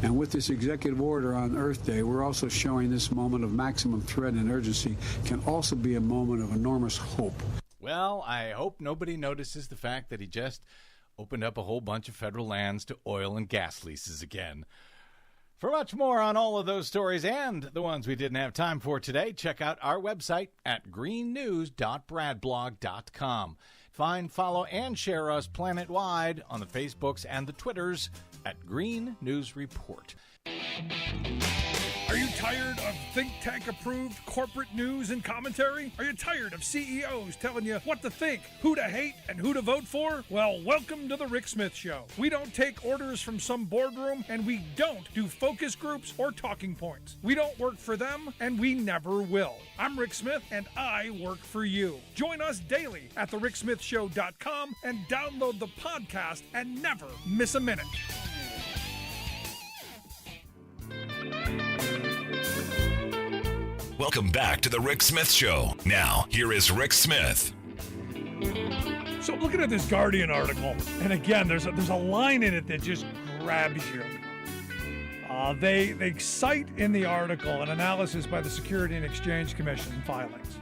G: And with this executive order on Earth Day, we're also showing this moment of maximum threat and urgency can also be a moment of enormous hope.
H: Well, I hope nobody notices the fact that he just opened up a whole bunch of federal lands to oil and gas leases again. For much more on all of those stories and the ones we didn't have time for today, check out our website at greennews.bradblog.com. Find, follow, and share us planet-wide on the Facebooks and the Twitters at Green News Report.
A: Are you tired of think tank approved corporate news and commentary? Are you tired of CEOs telling you what to think, who to hate, and who to vote for? Well, welcome to the Rick Smith Show. We don't take orders from some boardroom, and we don't do focus groups or talking points. We don't work for them, and we never will. I'm Rick Smith, and I work for you. Join us daily at thericksmithshow.com and download the podcast and never miss a minute.
B: Welcome back to the Rick Smith Show. Now, here is Rick Smith.
A: So I'm looking at this Guardian article, and again, there's a line in it that just grabs you. They cite in the article an analysis by the Security and Exchange Commission filings.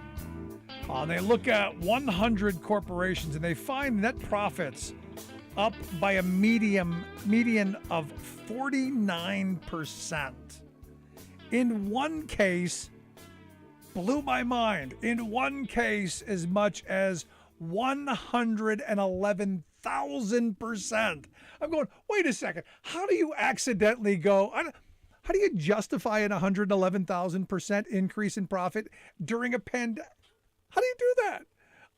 A: They look at 100 corporations, and they find net profits up by a median of 49%. In one case, blew my mind. In one case, as much as 111,000%. I'm going, wait a second. How do you accidentally go? How do you justify an 111,000% increase in profit during a pandemic? How do you do that?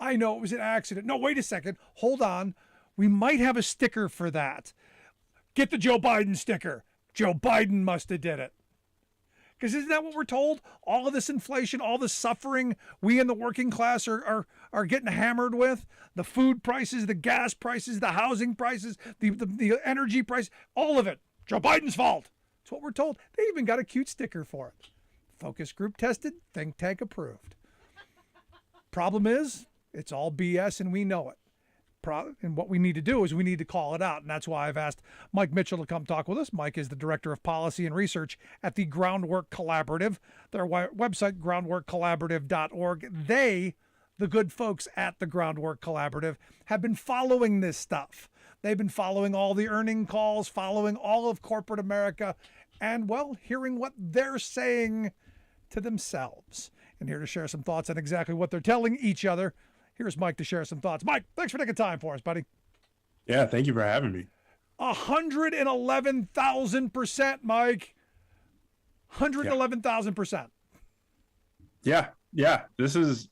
A: I know it was an accident. No, wait a second. Hold on. We might have a sticker for that. Get the Joe Biden sticker. Joe Biden must have did it. Because isn't that what we're told? All of this inflation, all the suffering we in the working class are getting hammered with. The food prices, the gas prices, the housing prices, the energy price, all of it. Joe Biden's fault. That's what we're told. They even got a cute sticker for it. Focus group tested, think tank approved. Problem is, it's all BS and we know it. And what we need to do is we need to call it out. And that's why I've asked Mike Mitchell to come talk with us. Mike is the Director of Policy and Research at the Groundwork Collaborative. Their website, groundworkcollaborative.org. They, the good folks at the Groundwork Collaborative, have been following this stuff. They've been following all the earning calls, following all of corporate America, and, well, hearing what they're saying to themselves. And here to share some thoughts on exactly what they're telling each other, here's Mike to share some thoughts. Mike, thanks for taking time for us, buddy.
J: Yeah, thank you for having me.
A: 111,000%, Mike. 111,000%.
J: Yeah. This is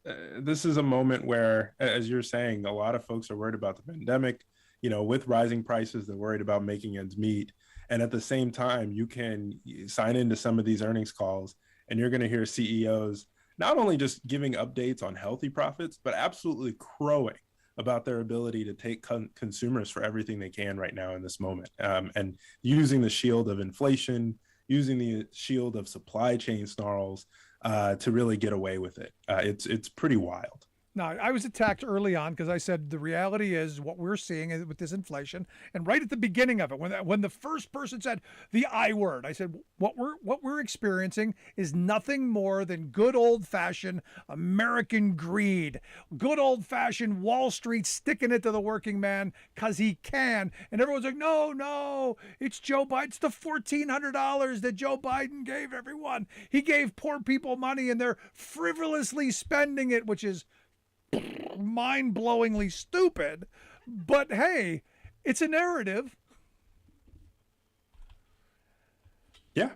J: a moment where, as you're saying, a lot of folks are worried about the pandemic. You know, with rising prices, they're worried about making ends meet. And at the same time, you can sign into some of these earnings calls, and you're going to hear CEOs not only just giving updates on healthy profits, but absolutely crowing about their ability to take consumers for everything they can right now in this moment, and using the shield of inflation, using the shield of supply chain snarls to really get away with it. It's pretty wild.
A: Now, I was attacked early on because I said the reality is what we're seeing with this inflation. And right at the beginning of it, when the first person said the I word, I said what we're experiencing is nothing more than good old-fashioned American greed, good old-fashioned Wall Street sticking it to the working man because he can. And everyone's like, no, it's Joe Biden. It's the $1,400 that Joe Biden gave everyone. He gave poor people money and they're frivolously spending it, which is mind-blowingly stupid, but hey, it's a narrative.
J: Yeah,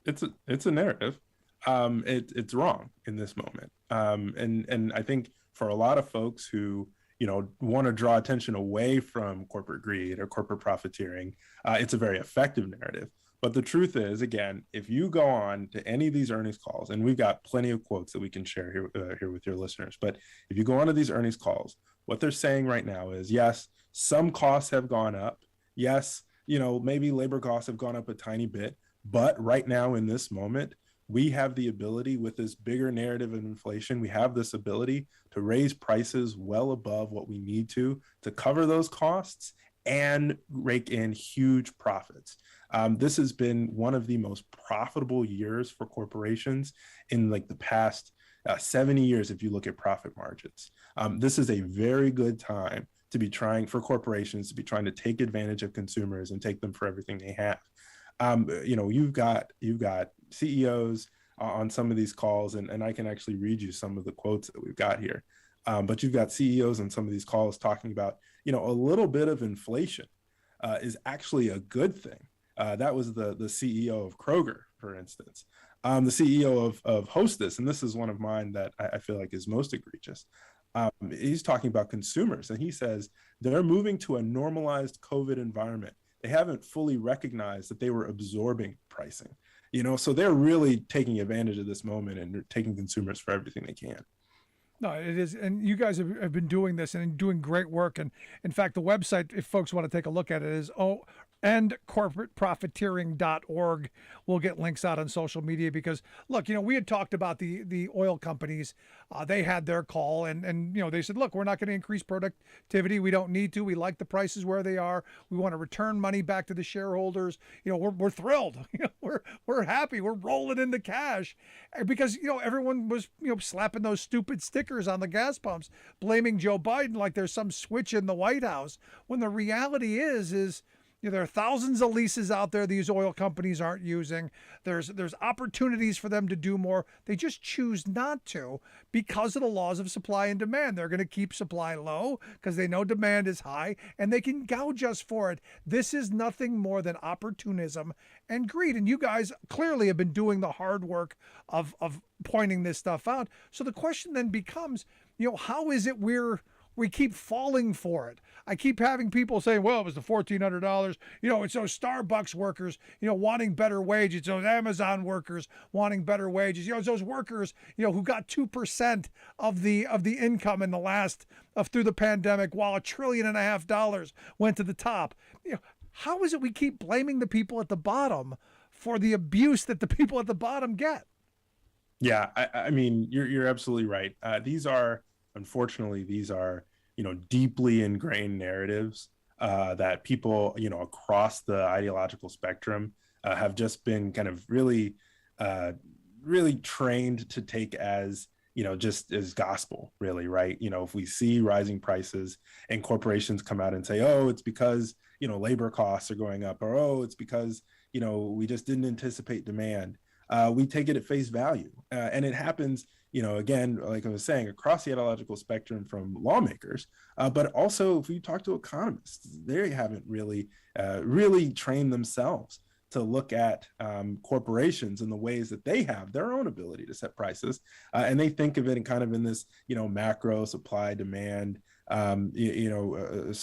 J: it's a narrative. It's wrong in this moment, and I think for a lot of folks who want to draw attention away from corporate greed or corporate profiteering, it's a very effective narrative. But the truth is, again, if you go on to any of these earnings calls, and we've got plenty of quotes that we can share here with your listeners, but if you go on to these earnings calls, what they're saying right now is, yes, some costs have gone up. Yes, maybe labor costs have gone up a tiny bit. But right now in this moment, we have the ability with this bigger narrative of inflation, we have this ability to raise prices well above what we need to cover those costs and rake in huge profits. This has been one of the most profitable years for corporations in the past 70 years, if you look at profit margins. This is a very good time to be trying for corporations to be trying to take advantage of consumers and take them for everything they have. You've got CEOs on some of these calls, and I can actually read you some of the quotes that we've got here. But you've got CEOs on some of these calls talking about, a little bit of inflation is actually a good thing. That was the CEO of Kroger, for instance. The CEO of Hostess, and this is one of mine that I feel like is most egregious. He's talking about consumers, and he says they're moving to a normalized COVID environment. They haven't fully recognized that they were absorbing pricing, so they're really taking advantage of this moment and taking consumers for everything they can.
A: No, it is. And you guys have been doing this and doing great work. And in fact, the website, if folks want to take a look at it, is endcorporateprofiteering.org. We'll get links out on social media because, look, we had talked about the oil companies. They had their call and they said, look, we're not going to increase productivity. We don't need to. We like the prices where they are. We want to return money back to the shareholders. We're thrilled. We're happy. We're rolling in the cash because, everyone was, slapping those stupid stickers on the gas pumps, blaming Joe Biden like there's some switch in the White House, when the reality is there are thousands of leases out there these oil companies aren't using. There's opportunities for them to do more. They just choose not to because of the laws of supply and demand. They're going to keep supply low because they know demand is high and they can gouge us for it. This is nothing more than opportunism and greed. And you guys clearly have been doing the hard work of pointing this stuff out. So the question then becomes, how is it we keep falling for it? I keep having people saying, well, it was the $1,400. It's those Starbucks workers, wanting better wages. It's those Amazon workers wanting better wages. It's those workers, who got 2% of the income in the last through the pandemic, while $1.5 trillion went to the top. How is it we keep blaming the people at the bottom for the abuse that the people at the bottom get?
J: Yeah, I mean, you're absolutely right. Unfortunately, these are, deeply ingrained narratives that people, across the ideological spectrum have just been kind of really trained to take as, just as gospel, really, right? If we see rising prices and corporations come out and say, oh, it's because, labor costs are going up, or, oh, it's because, we just didn't anticipate demand. We take it at face value. And it happens, again, like I was saying, across the ideological spectrum from lawmakers, but also if we talk to economists, they haven't really trained themselves to look at corporations and the ways that they have their own ability to set prices. And they think of it in this, macro supply demand,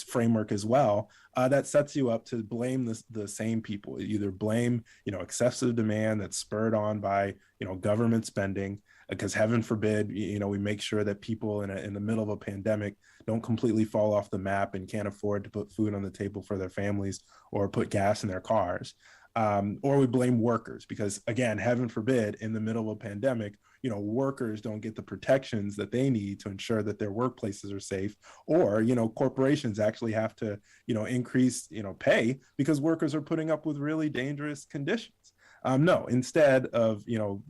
J: framework as well, that sets you up to blame the same people. You either blame, excessive demand that's spurred on by, government spending, because heaven forbid, we make sure that people in the middle of a pandemic don't completely fall off the map and can't afford to put food on the table for their families or put gas in their cars. Or we blame workers because, again, heaven forbid, in the middle of a pandemic, workers don't get the protections that they need to ensure that their workplaces are safe, or, corporations actually have to, increase, pay because workers are putting up with really dangerous conditions. No, instead of,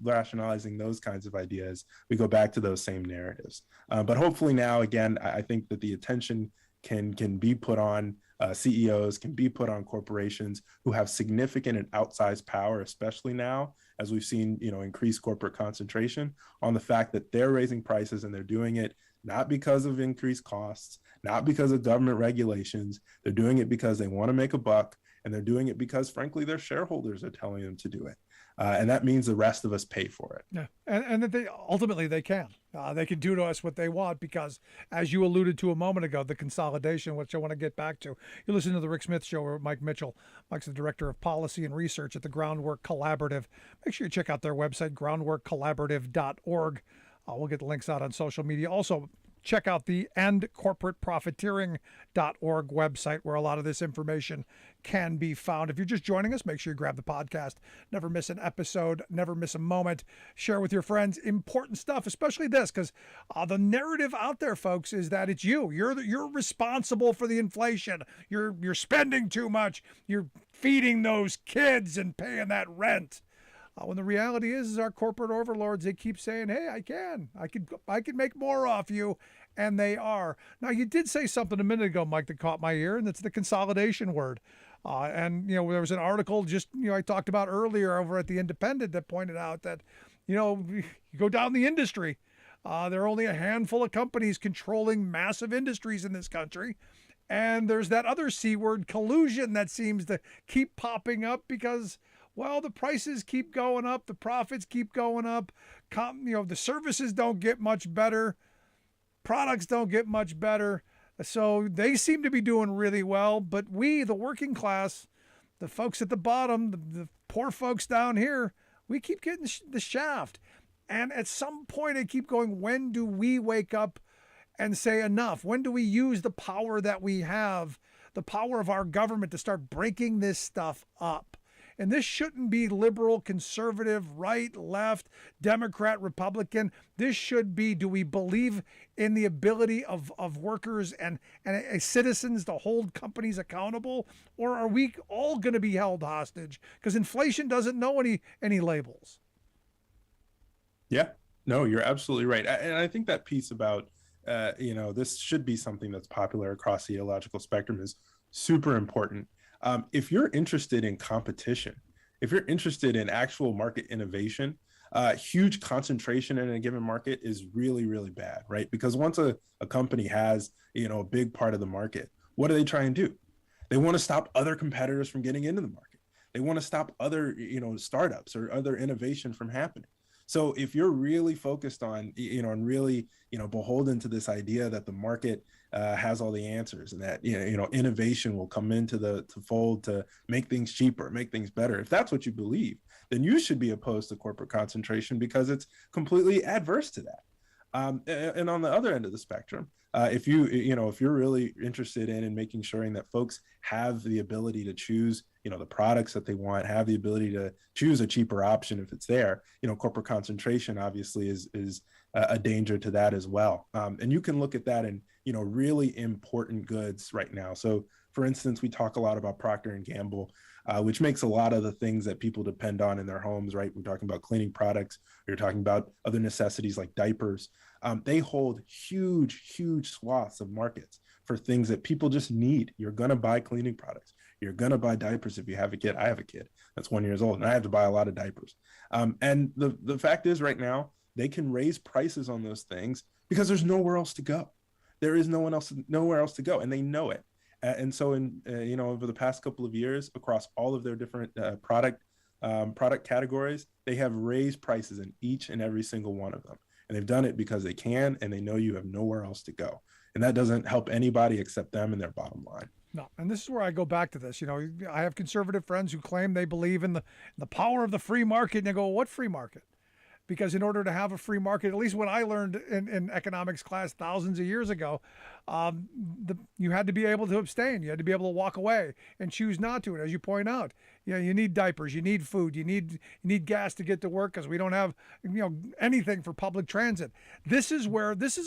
J: rationalizing those kinds of ideas, we go back to those same narratives. But hopefully now, again, I think that the attention can be put on CEOs, can be put on corporations who have significant and outsized power, especially now, as we've seen, increased corporate concentration, on the fact that they're raising prices and they're doing it not because of increased costs, not because of government regulations. They're doing it because they want to make a buck, and they're doing it because, frankly, their shareholders are telling them to do it. And that means the rest of us pay for it.
A: Yeah, and that they ultimately they can. They can do to us what they want because, as you alluded to a moment ago, the consolidation, which I want to get back to. You listen to the Rick Smith Show with Mike Mitchell. Mike's the Director of Policy and Research at the Groundwork Collaborative. Make sure you check out their website, groundworkcollaborative.org. We'll get the links out on social media. Also, check out the endcorporateprofiteering.org website where a lot of this information can be found. If you're just joining us, make sure you grab the podcast. Never miss an episode, never miss a moment. Share with your friends important stuff, especially this, because the narrative out there, folks, is that it's you. You're responsible for the inflation. You're spending too much. You're feeding those kids and paying that rent. When the reality is our corporate overlords, they keep saying, hey, I can make more off you. And they are. Now, you did say something a minute ago, Mike, that caught my ear, and that's the consolidation word. And, you know, there was an article just, you know, I talked about earlier over at The Independent that pointed out that, you know, you go down the industry, there are only a handful of companies controlling massive industries in this country. And there's that other C word, collusion, that seems to keep popping up because, well, the prices keep going up, the profits keep going up, you know, the services don't get much better, products don't get much better. So they seem to be doing really well, but we, the working class, the folks at the bottom, the poor folks down here, we keep getting the shaft. And at some point I keep going, when do we wake up and say enough? When do we use the power that we have, the power of our government, to start breaking this stuff up? And this shouldn't be liberal, conservative, right, left, Democrat, Republican. This should be, do we believe in the ability of workers and citizens to hold companies accountable? Or are we all going to be held hostage? Because inflation doesn't know any labels.
J: Yeah, no, you're absolutely right. And I think that piece about, you know, this should be something that's popular across the ideological spectrum is super important. If you're interested in competition, if you're interested in actual market innovation, huge concentration in a given market is really, really bad, right? Because once a company has, you know, a big part of the market, what do they try and do? They want to stop other competitors from getting into the market. They want to stop other, you know, startups or other innovation from happening. So if you're really focused on, you know, and really, you know, beholden to this idea that the market has all the answers and that, you know, innovation will come into the fold to make things cheaper, make things better. If that's what you believe, then you should be opposed to corporate concentration because it's completely adverse to that. And on the other end of the spectrum, if you're really interested in making sure that folks have the ability to choose, you know, the products that they want, have the ability to choose a cheaper option if it's there, you know, corporate concentration obviously is a danger to that as well. And you can look at that in, you know, really important goods right now. So for instance, we talk a lot about Procter and Gamble, which makes a lot of the things that people depend on in their homes, right? We're talking about cleaning products. We're talking about other necessities like diapers. They hold huge swaths of markets for things that people just need. You're going to buy cleaning products. You're going to buy diapers if you have a kid. I have a kid that's 1 year old, and I have to buy a lot of diapers. And the fact is right now, they can raise prices on those things because there's nowhere else to go. There is nowhere else to go, and they know it. And so you know, over the past couple of years, across all of their different product categories, they have raised prices in each and every single one of them. And they've done it because they can, and they know you have nowhere else to go. And that doesn't help anybody except them and their bottom line.
A: No, and this is where I go back to this. You know, I have conservative friends who claim they believe in the power of the free market, and they go, what free market? Because in order to have a free market, at least when I learned in economics class thousands of years ago, you had to be able to abstain. You had to be able to walk away and choose not to. And as you point out, you know, you need diapers, you need food, you need gas to get to work because we don't have, you know, anything for public transit. This is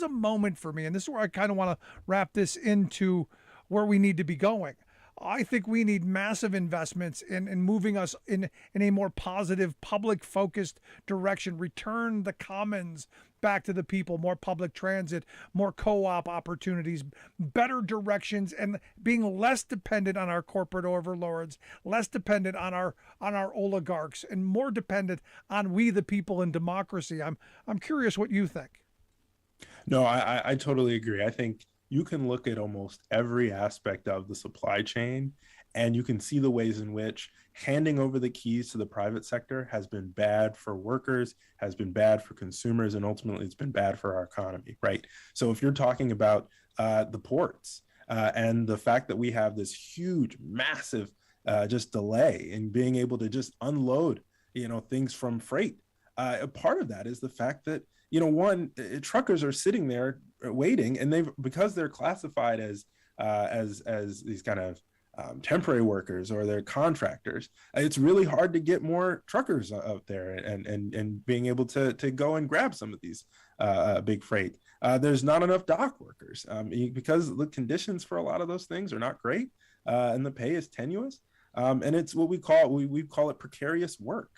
A: a moment for me, and this is where I kind of want to wrap this into where we need to be going. I think we need massive investments in moving us in a more positive, public-focused direction. Return the commons back to the people, more public transit, more co-op opportunities, better directions, and being less dependent on our corporate overlords, less dependent on our oligarchs, and more dependent on we the people in democracy. I'm curious what you think.
J: No, I totally agree. I think you can look at almost every aspect of the supply chain, and you can see the ways in which handing over the keys to the private sector has been bad for workers, has been bad for consumers, and ultimately it's been bad for our economy, right? So if you're talking about the ports and the fact that we have this huge, massive just delay in being able to just unload, you know, things from freight, a part of that is the fact that, you know, truckers are sitting there waiting, and because they're classified as these kind of temporary workers or they're contractors, it's really hard to get more truckers out there and being able to go and grab some of these big freight. There's not enough dock workers because the conditions for a lot of those things are not great, and the pay is tenuous, and it's what we call it precarious work.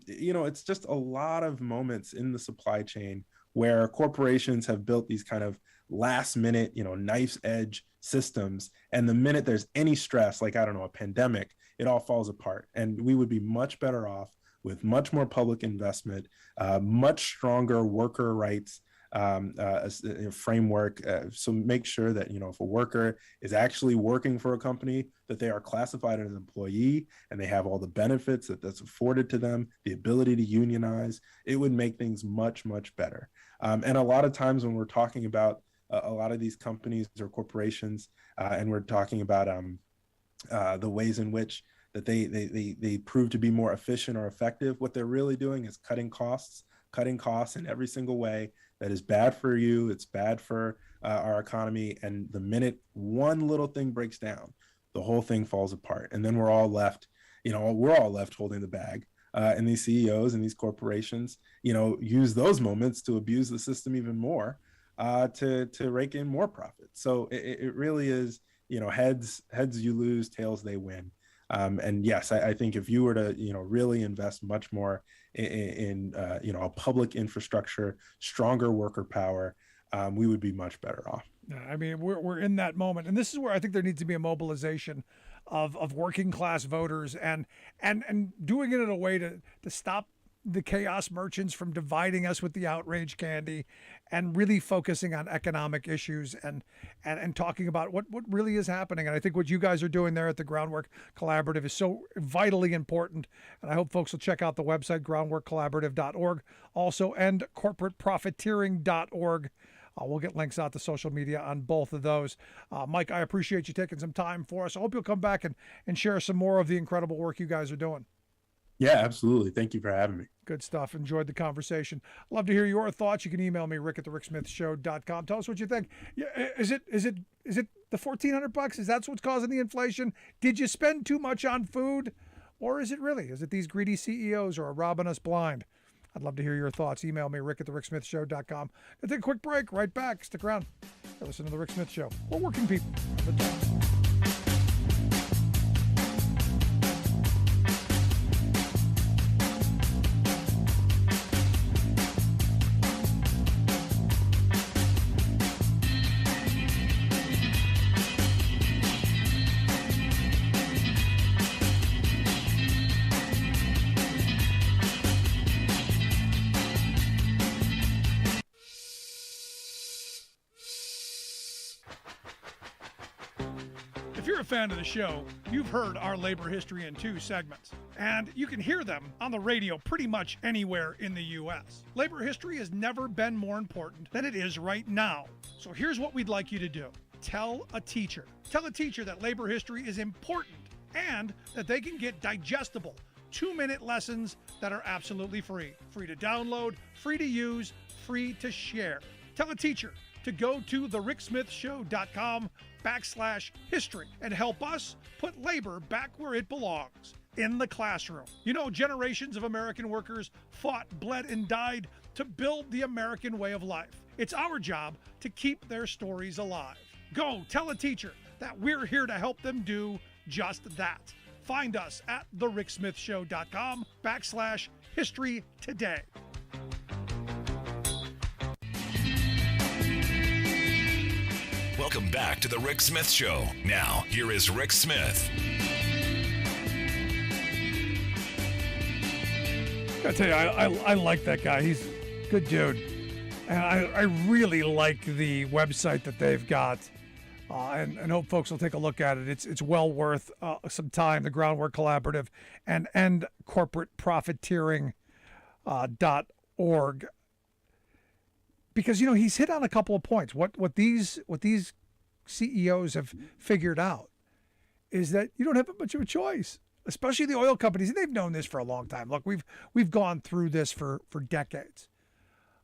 J: You know, it's just a lot of moments in the supply chain where corporations have built these kind of last minute, knife's edge systems. And the minute there's any stress, like, I don't know, a pandemic, it all falls apart. And we would be much better off with much more public investment, much stronger worker rights framework. So make sure that, if a worker is actually working for a company, that they are classified as an employee and they have all the benefits that's afforded to them, the ability to unionize. It would make things much, much better. And a lot of times when we're talking about a lot of these companies or corporations, and we're talking about the ways in which that they prove to be more efficient or effective, what they're really doing is cutting costs in every single way that is bad for you. It's bad for our economy. And the minute one little thing breaks down, the whole thing falls apart. And then we're all left holding the bag. And these CEOs and these corporations, use those moments to abuse the system even more, to rake in more profit. So it really is, heads you lose, tails they win. And yes, I think if you were to, really invest much more in a public infrastructure, stronger worker power, we would be much better off.
A: I mean, we're in that moment, and this is where I think there needs to be a mobilization of working class voters and doing it in a way to stop the chaos merchants from dividing us with the outrage candy, and really focusing on economic issues and talking about what really is happening. And I think what you guys are doing there at the Groundwork Collaborative is so vitally important. And I hope folks will check out the website, groundworkcollaborative.org, also, and corporateprofiteering.org. We'll get links out to social media on both of those. Mike, I appreciate you taking some time for us. I hope you'll come back and share some more of the incredible work you guys are doing.
J: Yeah, absolutely. Thank you for having me.
A: Good stuff. Enjoyed the conversation. Love to hear your thoughts. You can email me, rick@thericksmithshow.com. Tell us what you think. Yeah, is it the $1,400? Is that what's causing the inflation? Did you spend too much on food? Or is it these greedy CEOs who are robbing us blind? I'd love to hear your thoughts. Email me, rick@thericksmithshow.com. I'll take a quick break. Right back. Stick around. You're listening to The Rick Smith Show. We're working people. If you're a fan of the show, you've heard our Labor History in 2 segments, and you can hear them on the radio pretty much anywhere in the U.S. Labor history has never been more important than it is right now. So here's what we'd like you to do. Tell a teacher. Tell a teacher that labor history is important and that they can get digestible 2-minute lessons that are absolutely free. Free to download, free to use, free to share. Tell a teacher to go to thericksmithshow.com/history and help us put labor back where it belongs, in the classroom. Generations of American workers fought, bled, and died to build the American way of life. It's our job to keep their stories alive. Go tell a teacher that we're here to help them do just that. Find us at thericksmithshow.com/history today.
B: Welcome back to The Rick Smith Show. Now, here is Rick Smith.
A: I tell you, I like that guy. He's a good dude. And I really like the website that they've got. And hope folks will take a look at it. It's well worth some time. The Groundwork Collaborative and corporateprofiteering.org. Because he's hit on a couple of points. What these CEOs have figured out is that you don't have much of a choice, especially the oil companies. And they've known this for a long time. Look, we've gone through this for decades,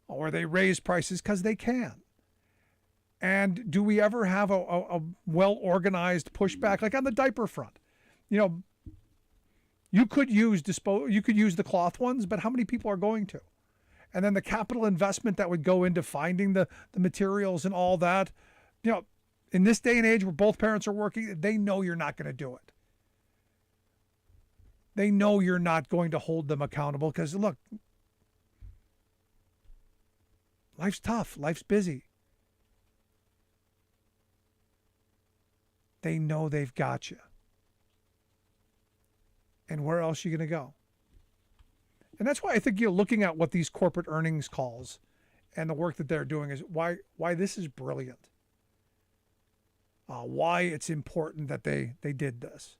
A: where they raise prices because they can. And do we ever have a well-organized pushback, like on the diaper front? You could use the cloth ones, but how many people are going to? And then the capital investment that would go into finding the materials and all that. In this day and age where both parents are working, they know you're not going to do it. They know you're not going to hold them accountable because, look, Life's tough. Life's busy. They know they've got you. And where else are you going to go? And that's why I think, looking at what these corporate earnings calls and the work that they're doing is why this is brilliant. Why it's important that they did this.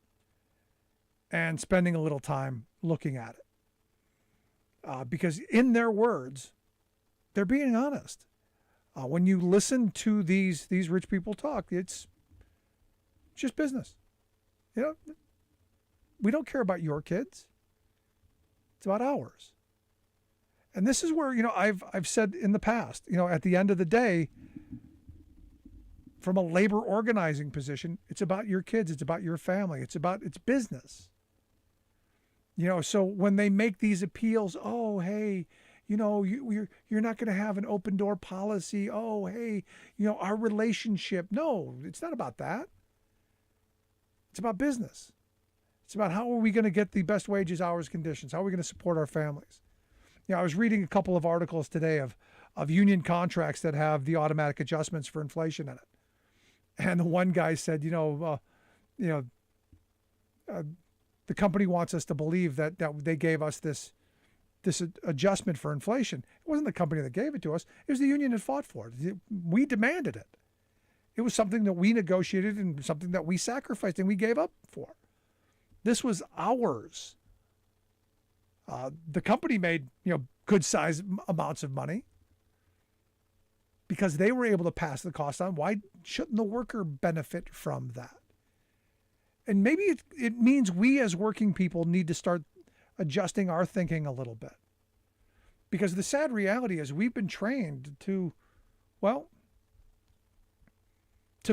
A: And spending a little time looking at it. Because in their words, they're being honest. When you listen to these rich people talk, it's just business. We don't care about your kids. It's about ours. And this is where, I've said in the past, at the end of the day, from a labor organizing position, it's about your kids. It's about your family. It's business. So when they make these appeals, oh, hey, you're not going to have an open door policy. Oh, hey, our relationship. No, it's not about that. It's about business. It's about how are we going to get the best wages, hours, conditions? How are we going to support our families? I was reading a couple of articles today of union contracts that have the automatic adjustments for inflation in it. And the one guy said, the company wants us to believe that they gave us this adjustment for inflation. It wasn't the company that gave it to us. It was the union that fought for it. We demanded it. It was something that we negotiated and something that we sacrificed and we gave up for. This was ours. The company made, good size amounts of money because they were able to pass the cost on. Why shouldn't the worker benefit from that? And maybe it means we as working people need to start adjusting our thinking a little bit. Because the sad reality is we've been trained to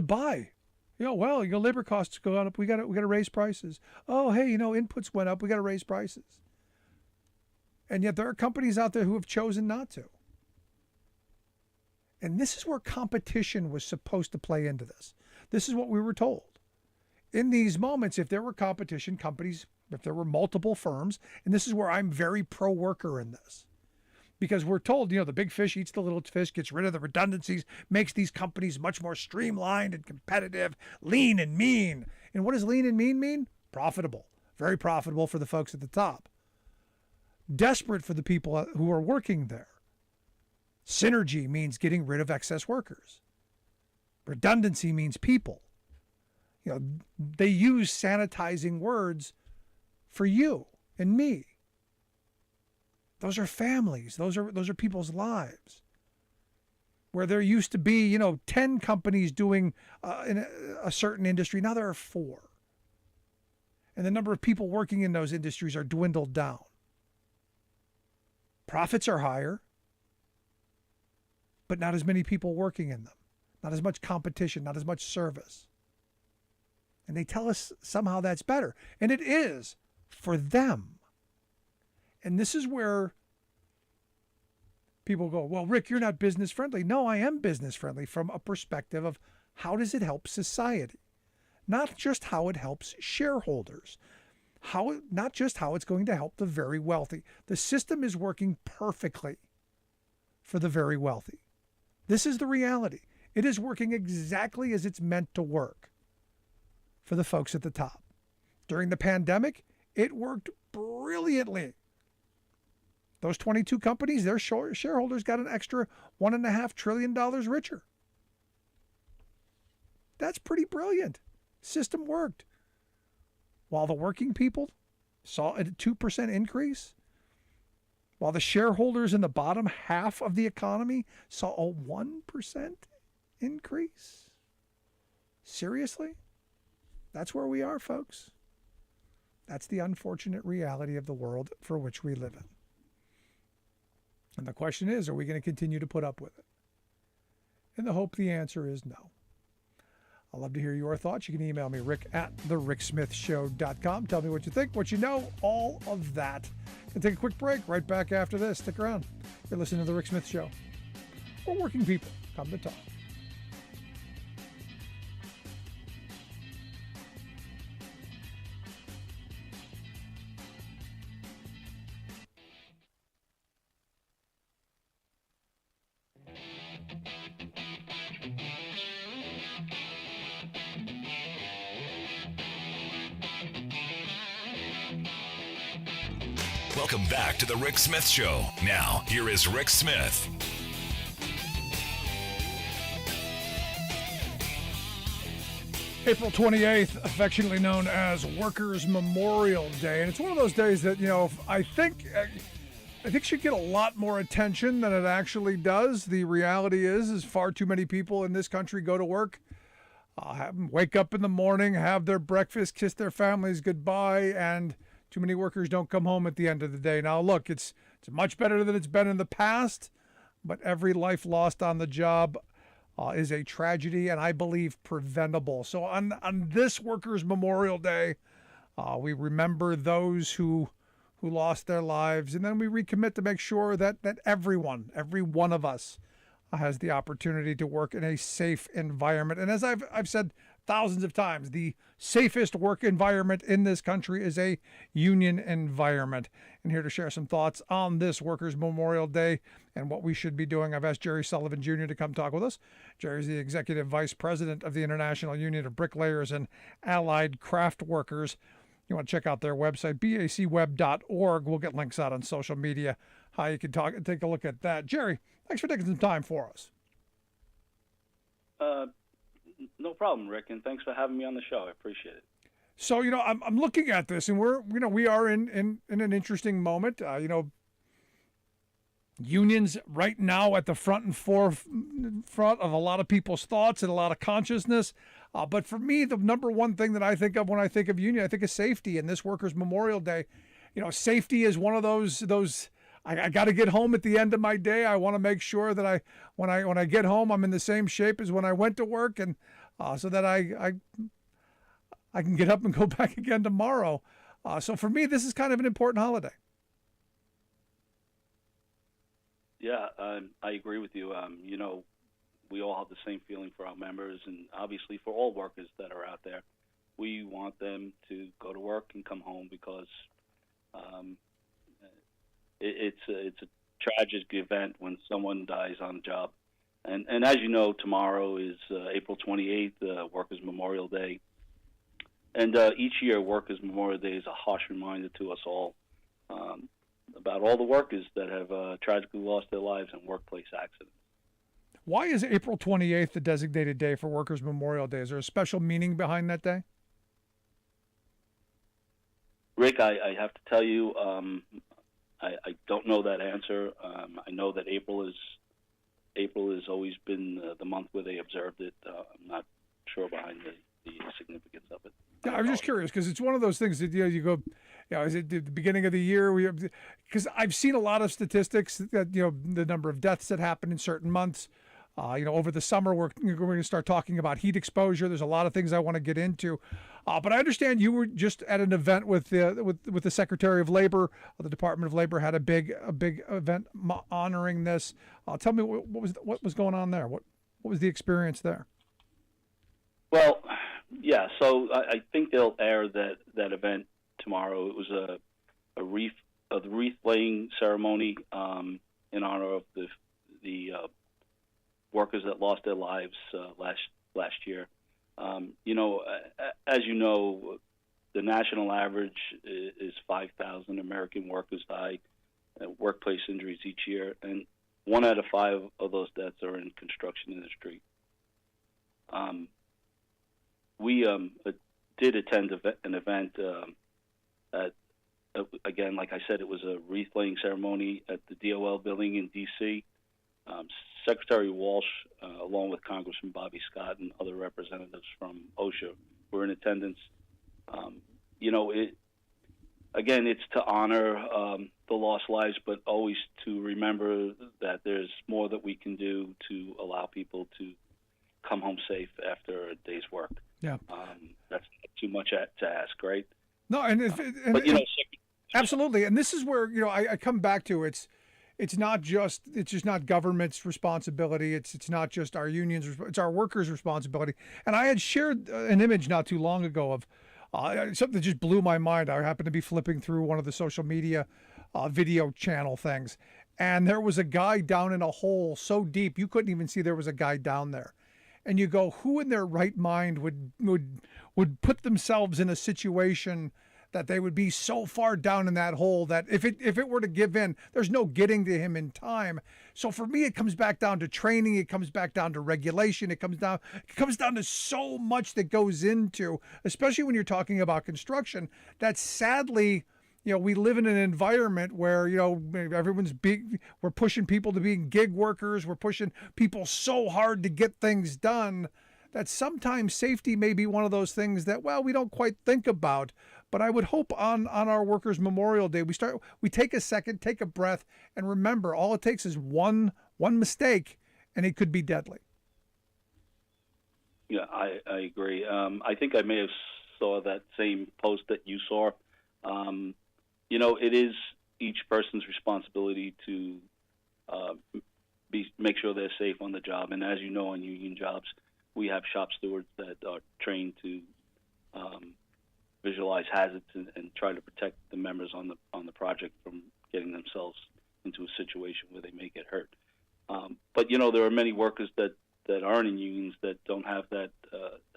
A: buy. Labor costs go up. We got to raise prices. Oh, hey, inputs went up. We got to raise prices. And yet there are companies out there who have chosen not to. And this is where competition was supposed to play into this. This is what we were told. In these moments, if there were competition, companies, if there were multiple firms, and this is where I'm very pro-worker in this. Because we're told, the big fish eats the little fish, gets rid of the redundancies, makes these companies much more streamlined and competitive, lean and mean. And what does lean and mean mean? Profitable. Very profitable for the folks at the top. Desperate for the people who are working there. Synergy means getting rid of excess workers. Redundancy means people. They use sanitizing words for you and me. Those are families. Those are people's lives. Where there used to be, 10 companies doing in a certain industry, now there are 4. And the number of people working in those industries are dwindled down. Profits are higher, but not as many people working in them. Not as much competition, not as much service. And they tell us somehow that's better. And it is for them. And this is where people go, well, Rick, you're not business friendly. No, I am business friendly from a perspective of how does it help society? Not just how it helps shareholders. Not just how it's going to help the very wealthy. The system is working perfectly for the very wealthy. This is the reality. It is working exactly as it's meant to work for the folks at the top. During the pandemic, it worked brilliantly. Those 22 companies, their shareholders got an extra $1.5 trillion richer. That's pretty brilliant. System worked. While the working people saw a 2% increase, while the shareholders in the bottom half of the economy saw a 1% increase. Seriously? That's where we are, folks. That's the unfortunate reality of the world for which we live in. And the question is, are we going to continue to put up with it? And the answer is no. I'd love to hear your thoughts. You can email me, rick@thericksmithshow.com. Tell me what you think, what you know, all of that. We'll take a quick break right back after this. Stick around. You're listening to The Rick Smith Show. Where working people come to talk.
B: Welcome back to the Rick Smith Show. Now, here is Rick Smith.
A: April 28th, affectionately known as Workers' Memorial Day. And it's one of those days that, I think should get a lot more attention than it actually does. The reality is far too many people in this country go to work, wake up in the morning, have their breakfast, kiss their families goodbye, and too many workers don't come home at the end of the day. Now, look, it's much better than it's been in the past, but every life lost on the job is a tragedy, and I believe preventable. So on this Workers' Memorial Day, we remember those who lost their lives, and then we recommit to make sure that every one of us has the opportunity to work in a safe environment. And as I've said thousands of times, the safest work environment in this country is a union environment. And here to share some thoughts on this Workers' Memorial Day and what we should be doing, I've asked Jerry Sullivan Jr. to come talk with us. Jerry's the Executive Vice President of the International Union of Bricklayers and Allied Craft Workers. You want to check out their website, bacweb.org. We'll get links out on social media, how you can take a look at that. Jerry, thanks for taking some time for us.
K: No problem, Rick, and thanks for having me on the show. I appreciate it.
A: So, I'm looking at this, and we are in an interesting moment. Unions right now at the front and forefront of a lot of people's thoughts and a lot of consciousness. But for me, the number one thing that I think of when I think of union, I think of safety. And this Workers' Memorial Day, safety is one of those. I got to get home at the end of my day. I want to make sure that when I get home, I'm in the same shape as when I went to work, and so that I can get up and go back again tomorrow. So for me, this is kind of an important holiday.
K: Yeah, I agree with you. We all have the same feeling for our members, and obviously for all workers that are out there. We want them to go to work and come home because it's a tragic event when someone dies on the job. And as you know, tomorrow is April 28th, Workers' Memorial Day. And each year, Workers' Memorial Day is a harsh reminder to us all about all the workers that have tragically lost their lives in workplace accidents.
A: Why is April 28th the designated day for Workers' Memorial Day? Is there a special meaning behind that day?
K: Rick, I have to tell you, I don't know that answer. I know that April has always been the month where they observed it. I'm not sure behind the significance of it.
A: Yeah, I was just curious because it's one of those things that you go, is it the beginning of the year? Because I've seen a lot of statistics that the number of deaths that happen in certain months. Over the summer, we're going to start talking about heat exposure. There's a lot of things I want to get into, but I understand you were just at an event with the Secretary of Labor. The Department of Labor had a big event honoring this. Tell me what was going on there. What was the experience there?
K: Well, yeah. So I think they'll air that event tomorrow. It was a wreath laying ceremony in honor of the workers that lost their lives last year. As you know, the national average is 5,000 American workers die at workplace injuries each year, and 1 out of 5 of those deaths are in construction industry. We did attend an event again, like I said, it was a wreath-laying ceremony at the DOL building in D.C. Secretary Walsh, along with Congressman Bobby Scott and other representatives from OSHA, were in attendance. It's to honor the lost lives, but always to remember that there's more that we can do to allow people to come home safe after a day's work.
A: Yeah,
K: that's too much to ask, right?
A: No, absolutely. And this is where I come back to it's just not government's responsibility. It's not just our unions. It's our workers' responsibility. And I had shared an image not too long ago of something that just blew my mind. I happened to be flipping through one of the social media video channel things, and there was a guy down in a hole so deep you couldn't even see there was a guy down there. And you go, who in their right mind would put themselves in a situation that they would be so far down in that hole that if it were to give in, there's no getting to him in time. So for me, it comes back down to training. It comes back down to regulation. It comes down to so much that goes into, especially when you're talking about construction, that sadly, we live in an environment where, we're pushing people to being gig workers. We're pushing people so hard to get things done that sometimes safety may be one of those things that, we don't quite think about. But I would hope on our Workers' Memorial Day, we take a second, take a breath, and remember, all it takes is one mistake, and it could be deadly.
K: Yeah, I agree. I think I may have saw that same post that you saw. It is each person's responsibility to make sure they're safe on the job. And as you know, on union jobs, we have shop stewards that are trained to visualize hazards and try to protect the members on the project from getting themselves into a situation where they may get hurt. But there are many workers that aren't in unions that don't have that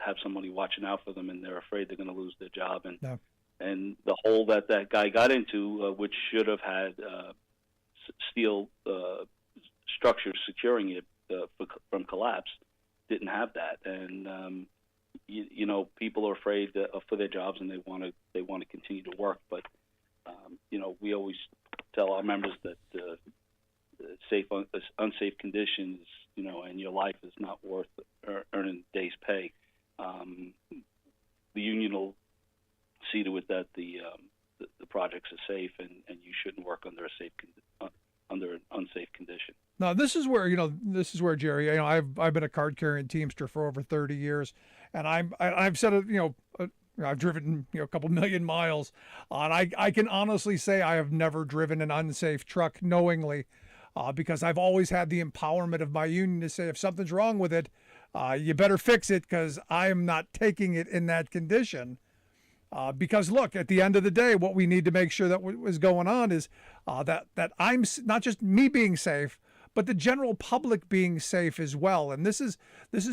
K: have somebody watching out for them, and they're afraid they're going to lose their job. And
A: no.
K: And the hole that guy got into, which should have had steel structures securing it from collapse, didn't have that. And people are afraid for their jobs, and they want to continue to work. But we always tell our members that unsafe conditions, and your life is not worth earning a day's pay. The union will see to it that the projects are safe, and you shouldn't work under under an unsafe condition.
A: Now, this is where Jerry, I've been a card carrying Teamster for over 30 years, and I've said it, I've driven a couple million miles, and I can honestly say I have never driven an unsafe truck knowingly, because I've always had the empowerment of my union to say if something's wrong with it, you better fix it, because I am not taking it in that condition. Because look, at the end of the day, what we need to make sure that was going on is that I'm not just me being safe, but the general public being safe as well. And this is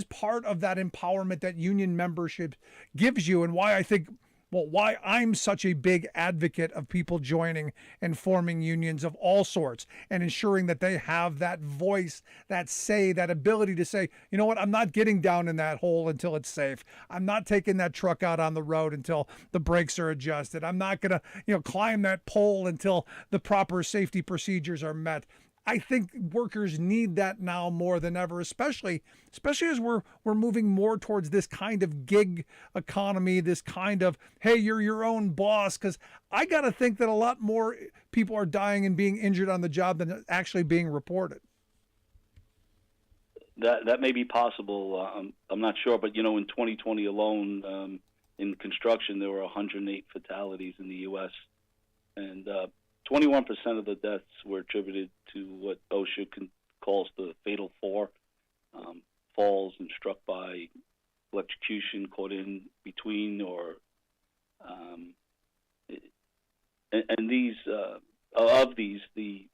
A: part of that empowerment that union membership gives you, and why I think, why I'm such a big advocate of people joining and forming unions of all sorts and ensuring that they have that voice, that say, that ability to say, you know what, I'm not getting down in that hole until it's safe. I'm not taking that truck out on the road until the brakes are adjusted. I'm not going to, climb that pole until the proper safety procedures are met. I think workers need that now more than ever, especially as we're moving more towards this kind of gig economy, this kind of, hey, you're your own boss. Because I got to think that a lot more people are dying and being injured on the job than actually being reported.
K: That may be possible. I'm not sure, but in 2020 alone, in construction, there were 108 fatalities in the U.S. and 21% of the deaths were attributed to what OSHA calls the fatal four, falls and struck by electrocution, caught in between, or and these of these, the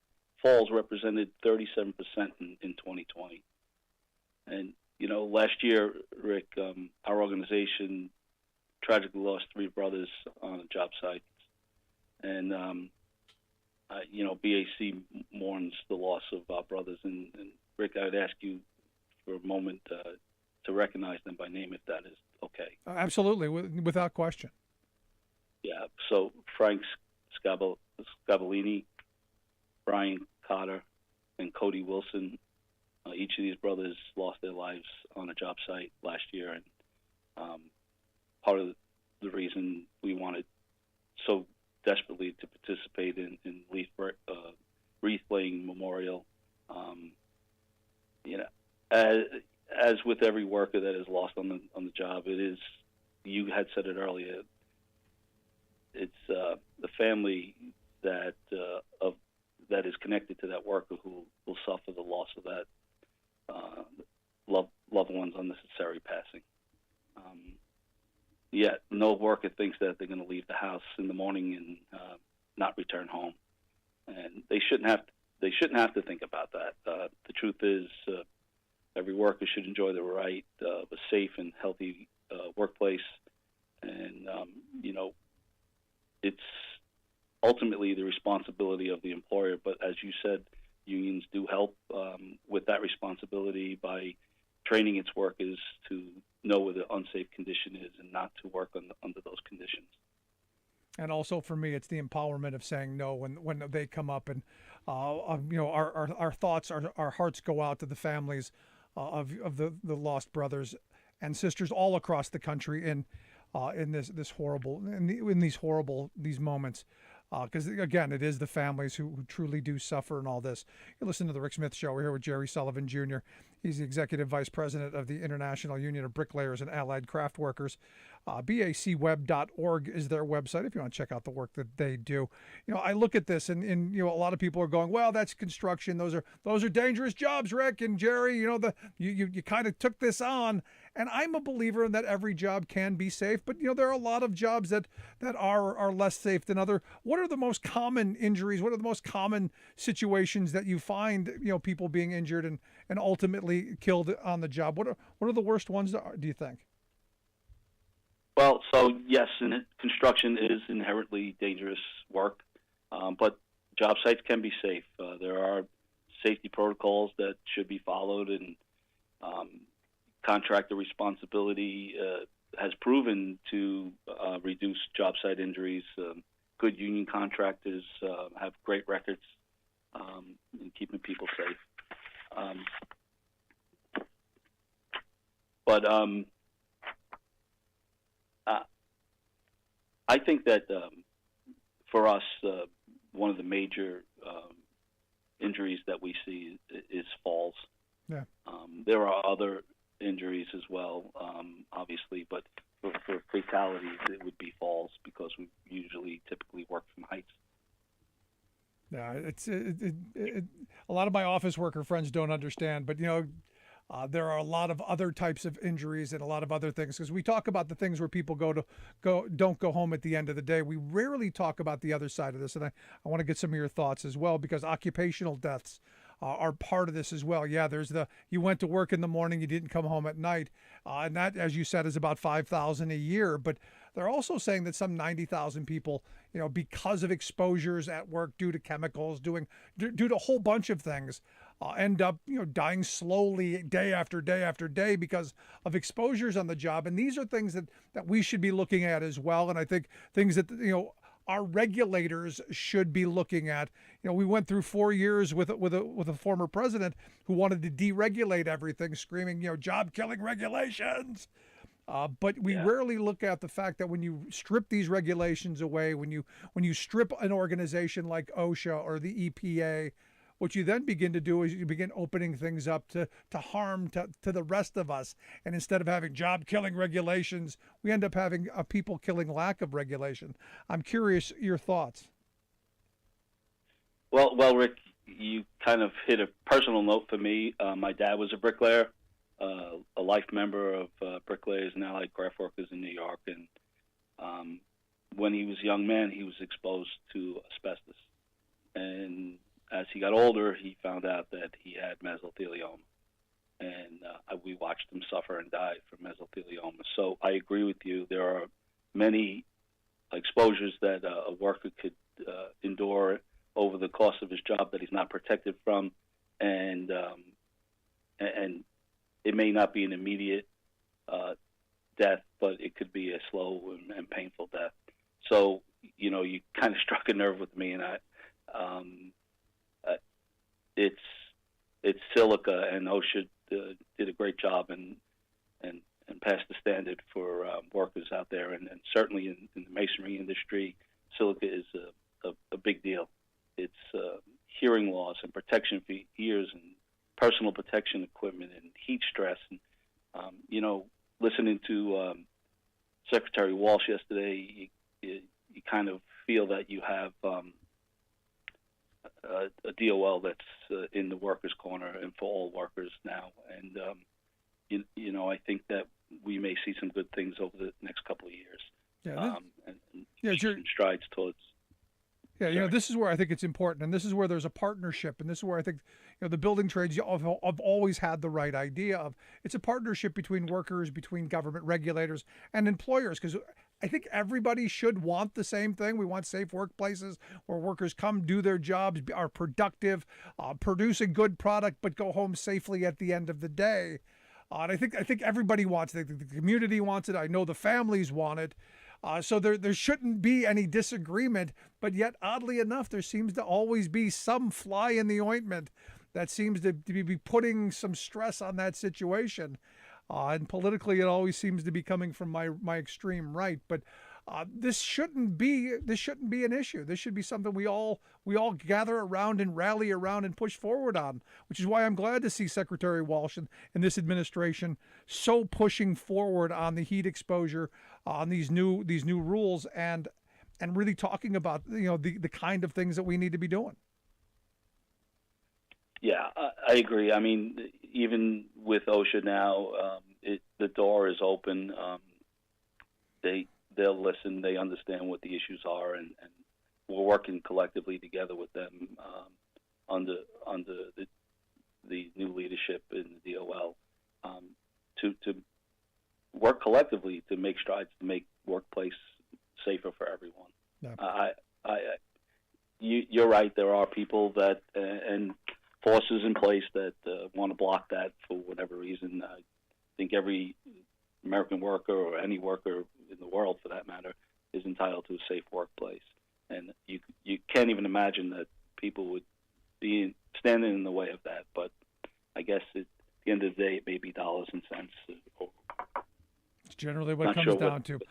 K: falls represented 37% in 2020. And last year, Rick, our organization tragically lost 3 brothers on a job site, and BAC mourns the loss of our brothers. And Rick, I would ask you for a moment to recognize them by name, if that is okay.
A: Absolutely, without question.
K: Yeah. So Frank Scavolini, Brian Cotter, and Cody Wilson. Each of these brothers lost their lives on a job site last year, and part of the reason we wanted so desperately to participate in wreath laying memorial. As with every worker that is lost on the job, it is, you had said it earlier, it's the family that is connected to that worker who will suffer the loss of that loved one's unnecessary passing. Yet no worker thinks that they're going to leave the house in the morning and not return home, and they shouldn't have to think about that. The truth is, every worker should enjoy the right of a safe and healthy workplace, and it's ultimately the responsibility of the employer. But as you said, unions do help with that responsibility by training its workers to know where the unsafe condition is and not to work under those conditions.
A: And also for me, it's the empowerment of saying no when they come up, and our thoughts, our hearts go out to the families of the lost brothers and sisters all across the country in this horrible in these moments. Because again, it is the families who truly do suffer in all this. You listen to the Rick Smith Show. We're here with Jerry Sullivan Jr. He's the executive vice president of the International Union of Bricklayers and Allied Craft Workers. BACweb.org is their website if you want to check out the work that they do. I look at this and a lot of people are going, well, that's construction. Those are dangerous jobs, Rick and Jerry. You kind of took this on. And I'm a believer in that every job can be safe, but there are a lot of jobs that are less safe than other. What are the most common injuries? What are the most common situations that you find people being injured and ultimately killed on the job? What are the worst ones, do you think?
K: Well, so yes, construction is inherently dangerous work, but job sites can be safe. There are safety protocols that should be followed, and contractor responsibility has proven to reduce job site injuries. Good union contractors have great records in keeping people safe. But I think that for us, one of the major injuries that we see is falls.
A: Yeah.
K: There are other injuries as well, obviously, but for fatalities, it would be falls because we typically work from heights.
A: Yeah, it's a lot of my office worker friends don't understand, but there are a lot of other types of injuries and a lot of other things, because we talk about the things where people don't go home at the end of the day. We rarely talk about the other side of this, and I want to get some of your thoughts as well, because occupational deaths are part of this as well. Yeah, there's you went to work in the morning, you didn't come home at night, and that, as you said, is about 5,000 a year. But they're also saying that some 90,000 people, because of exposures at work due to chemicals, due to a whole bunch of things, end up dying slowly day after day after day because of exposures on the job. And these are things that we should be looking at as well. And I think things that our regulators should be looking at. We went through 4 years with a former president who wanted to deregulate everything, screaming, job-killing regulations. But we rarely look at the fact that when you strip these regulations away, when you strip an organization like OSHA or the EPA, what you then begin to do is you begin opening things up to harm to the rest of us. And instead of having job-killing regulations, we end up having a people-killing lack of regulation. I'm curious your thoughts.
K: Well, Rick, you kind of hit a personal note for me. My dad was a bricklayer, a life member of Bricklayers and Allied Craft Workers in New York. And when he was a young man, he was exposed to asbestos. And as he got older, he found out that he had mesothelioma, and we watched him suffer and die from mesothelioma. So I agree with you. There are many exposures that a worker could endure over the course of his job that he's not protected from, and it may not be an immediate death, but it could be a slow and painful death. So you kind of struck a nerve with me, and it's silica, and OSHA did a great job and passed the standard for workers out there, and certainly in the masonry industry, silica is a big deal. It's hearing loss and protection for ears and personal protection equipment and heat stress. And listening to Secretary Walsh yesterday, you kind of feel that you have a DOL that's in the workers' corner and for all workers now. And, I think that we may see some good things over the next couple of years. And strides towards.
A: Yeah, this is where I think it's important, and this is where there's a partnership, and this is where I think the building trades have always had the right idea of it's a partnership between workers, between government regulators, and employers, because I think everybody should want the same thing. We want safe workplaces where workers come, do their jobs, are productive, produce a good product, but go home safely at the end of the day. And I think everybody wants it. The community wants it. I know the families want it. So there shouldn't be any disagreement. But yet, oddly enough, there seems to always be some fly in the ointment that seems to be putting some stress on that situation. And politically, it always seems to be coming from my extreme right. But this shouldn't be an issue. This should be something we all gather around and rally around and push forward on. Which is why I'm glad to see Secretary Walsh and this administration so pushing forward on the heat exposure, on these new rules, and really talking about the kind of things that we need to be doing.
K: Yeah, I agree. I mean, even with OSHA now, the door is open. They'll listen. They understand what the issues are, and we're working collectively together with them under the new leadership in the DOL to work collectively to make strides to make workplace safer for everyone. Yeah. You're right. There are people that and forces in place that want to block that for whatever reason. I think every American worker, or any worker in the world for that matter, is entitled to a safe workplace. And you can't even imagine that people would be standing in the way of that. But I guess at the end of the day, it may be dollars and cents.
A: It's generally what it comes down to.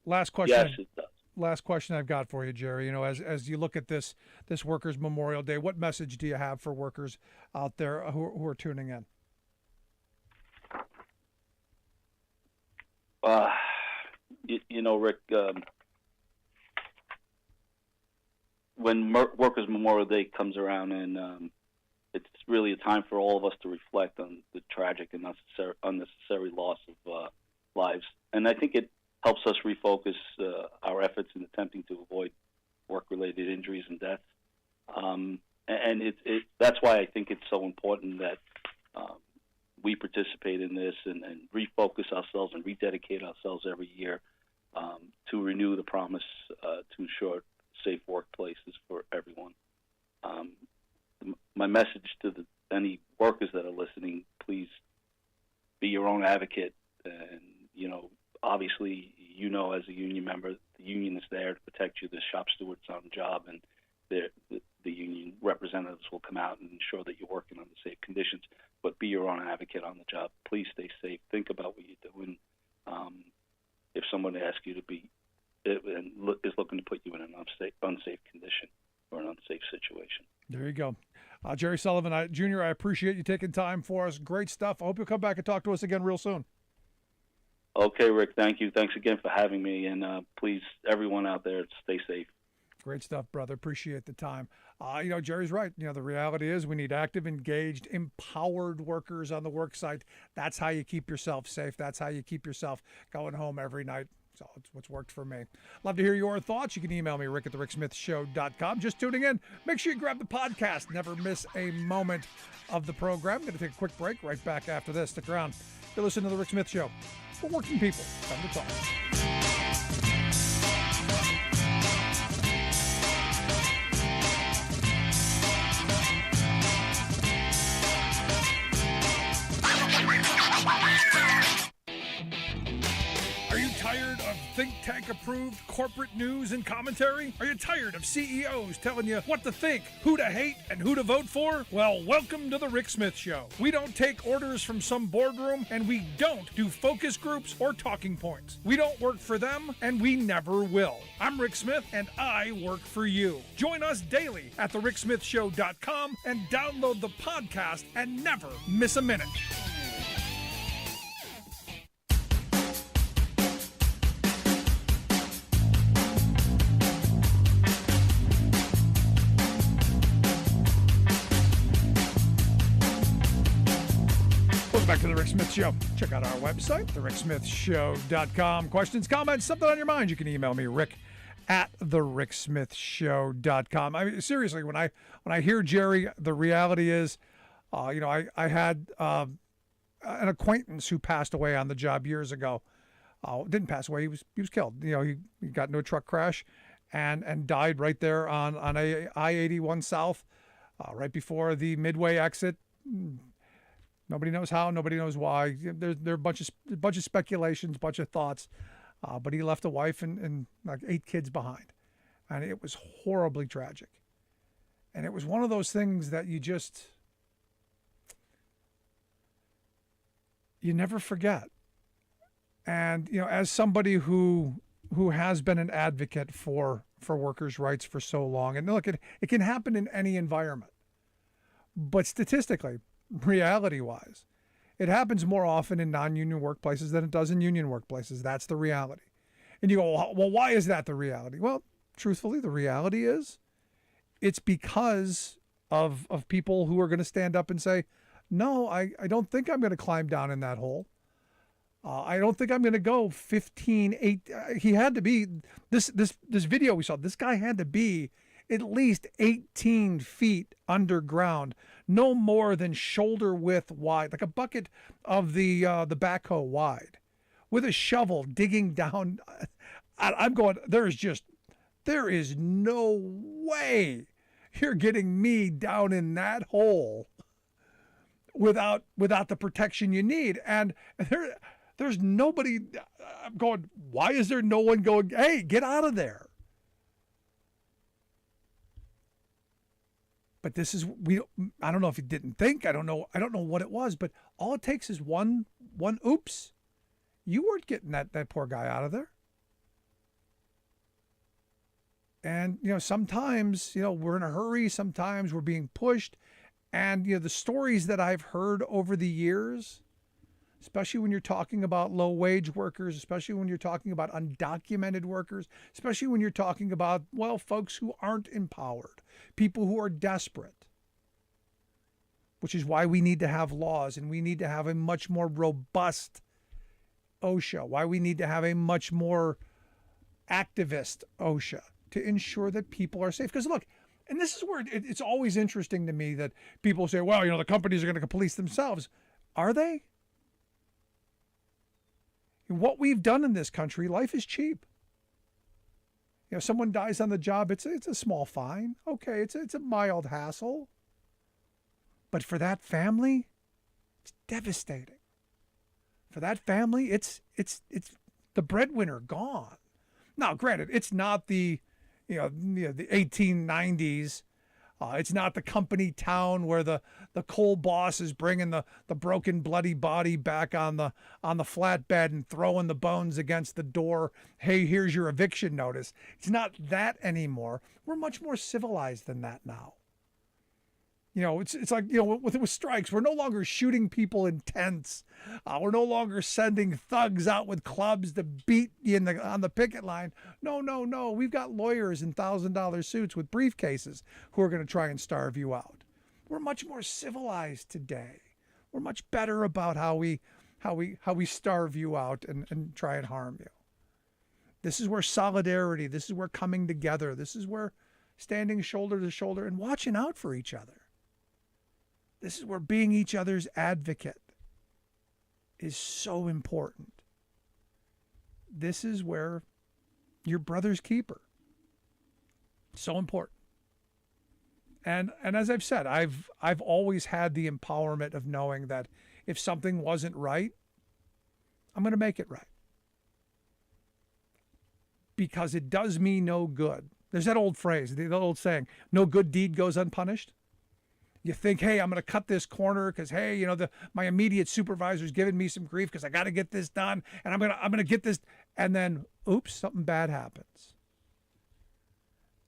A: Last question.
K: Yes, it does.
A: Last question I've got for you, Jerry. As you look at this Workers' Memorial Day, what message do you have for workers out there who are tuning in?
K: Rick, when Workers' Memorial Day comes around, and it's really a time for all of us to reflect on the tragic and unnecessary loss of lives. And I think it helps us refocus our efforts in attempting to avoid work-related injuries and deaths. And that's why I think it's so important that we participate in this and refocus ourselves and rededicate ourselves every year to renew the promise to ensure safe workplaces for everyone. My message to any workers that are listening: please be your own advocate. And obviously, as a union member, the union is there to protect you. The shop stewards on the job, and the union representatives will come out and ensure that you're working under safe conditions. But be your own advocate on the job. Please stay safe. Think about what you're doing. If someone asks you to be and is looking to put you in an unsafe condition or an unsafe situation.
A: There you go. Jerry Sullivan, Jr., I appreciate you taking time for us. Great stuff. I hope you'll come back and talk to us again real soon.
K: Okay, Rick, thank you. Thanks again for having me. And please, everyone out there, stay safe.
A: Great stuff, brother. Appreciate the time. Jerry's right. The reality is we need active, engaged, empowered workers on the work site. That's how you keep yourself safe. That's how you keep yourself going home every night. So it's what's worked for me. Love to hear your thoughts. You can email me, rick@thericksmithshow.com. Just tuning in. Make sure you grab the podcast. Never miss a moment of the program. I'm going to take a quick break. Right back after this. Stick around. You're listening to The Rick Smith Show. For working people. Time to talk. Tired of think tank approved corporate news and commentary? Are you tired of CEOs telling you what to think, who to hate, and who to vote for? Well, welcome to the Rick Smith Show. We don't take orders from some boardroom, and we don't do focus groups or talking points. We don't work for them, and we never will. I'm Rick Smith, and I work for you. Join us daily at thericksmithshow.com and download the podcast and never miss a minute. Back to the Rick Smith Show. Check out our website, thericksmithshow.com. Questions, comments, something on your mind, you can email me, rick@thericksmithshow.com. I mean, seriously, when I hear Jerry, the reality is, I had an acquaintance who passed away on the job years ago. Didn't pass away. He was killed. He got into a truck crash, and died right there on I-81 South, right before the Midway exit. Nobody knows how. Nobody knows why. There are a bunch of speculations, bunch of thoughts. But he left a wife and like 8 kids behind, and it was horribly tragic. And it was one of those things that you never forget. And as somebody who has been an advocate for workers' rights for so long, and look, it can happen in any environment, but statistically, reality-wise, it happens more often in non-union workplaces than it does in union workplaces. That's the reality. And you go, well, why is that the reality? Well, truthfully, the reality is it's because of people who are going to stand up and say, no, I don't think I'm going to climb down in that hole. I don't think I'm going to go 8. He had to be, this video we saw, this guy had to be at least 18 feet underground, no more than shoulder width wide, like a bucket of the backhoe wide, with a shovel digging down. I'm going, there is no way you're getting me down in that hole without the protection you need. And there's nobody. I'm going, why is there no one going, hey, get out of there? But this is, I don't know if he didn't think, I don't know what it was, but all it takes is one oops. You weren't getting that poor guy out of there. And, sometimes, we're in a hurry. Sometimes we're being pushed. And, the stories that I've heard over the years, especially when you're talking about low-wage workers, especially when you're talking about undocumented workers, especially when you're talking about, folks who aren't empowered, people who are desperate, which is why we need to have laws and we need to have a much more robust OSHA, why we need to have a much more activist OSHA to ensure that people are safe. Because look, and this is where it's always interesting to me that people say, well, the companies are going to police themselves. Are they? What we've done in this country, life is cheap. Someone dies on the job, it's a small fine. Okay, it's a mild hassle. But for that family, it's devastating. For that family, it's the breadwinner gone. Now, granted, it's not the 1890s. It's not the company town where the coal boss is bringing the broken, bloody body back on the flatbed and throwing the bones against the door. Hey, here's your eviction notice. It's not that anymore. We're much more civilized than that now. It's like, with strikes, we're no longer shooting people in tents. We're no longer sending thugs out with clubs to beat you on the picket line. No. We've got lawyers in $1,000 suits with briefcases who are going to try and starve you out. We're much more civilized today. We're much better about how we starve you out and try and harm you. This is where solidarity, this is where coming together, this is where standing shoulder to shoulder and watching out for each other. This is where being each other's advocate is so important. This is where your brother's keeper. So important. And as I've said, I've always had the empowerment of knowing that if something wasn't right, I'm going to make it right. Because it does me no good. There's that old phrase, the old saying, no good deed goes unpunished. You think, hey, I'm going to cut this corner because, hey, my immediate supervisor's giving me some grief because I got to get this done, and I'm going to get this, and then, oops, something bad happens.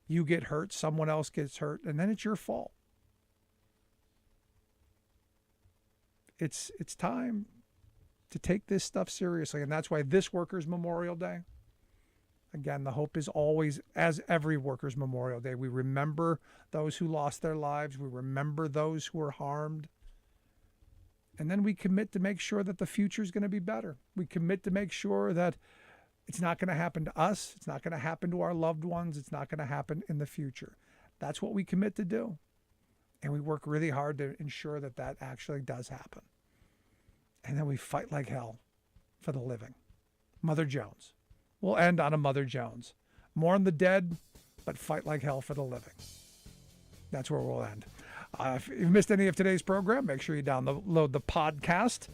A: You get hurt, someone else gets hurt, and then it's your fault. It's time to take this stuff seriously, and that's why this Workers' Memorial Day, again, the hope is always, as every Workers' Memorial Day, we remember those who lost their lives. We remember those who were harmed. And then we commit to make sure that the future is going to be better. We commit to make sure that it's not going to happen to us. It's not going to happen to our loved ones. It's not going to happen in the future. That's what we commit to do. And we work really hard to ensure that that actually does happen. And then we fight like hell for the living. Mother Jones. We'll end on a Mother Jones. Mourn the dead, but fight like hell for the living. That's where we'll end. If you've missed any of today's program, make sure you download the podcast.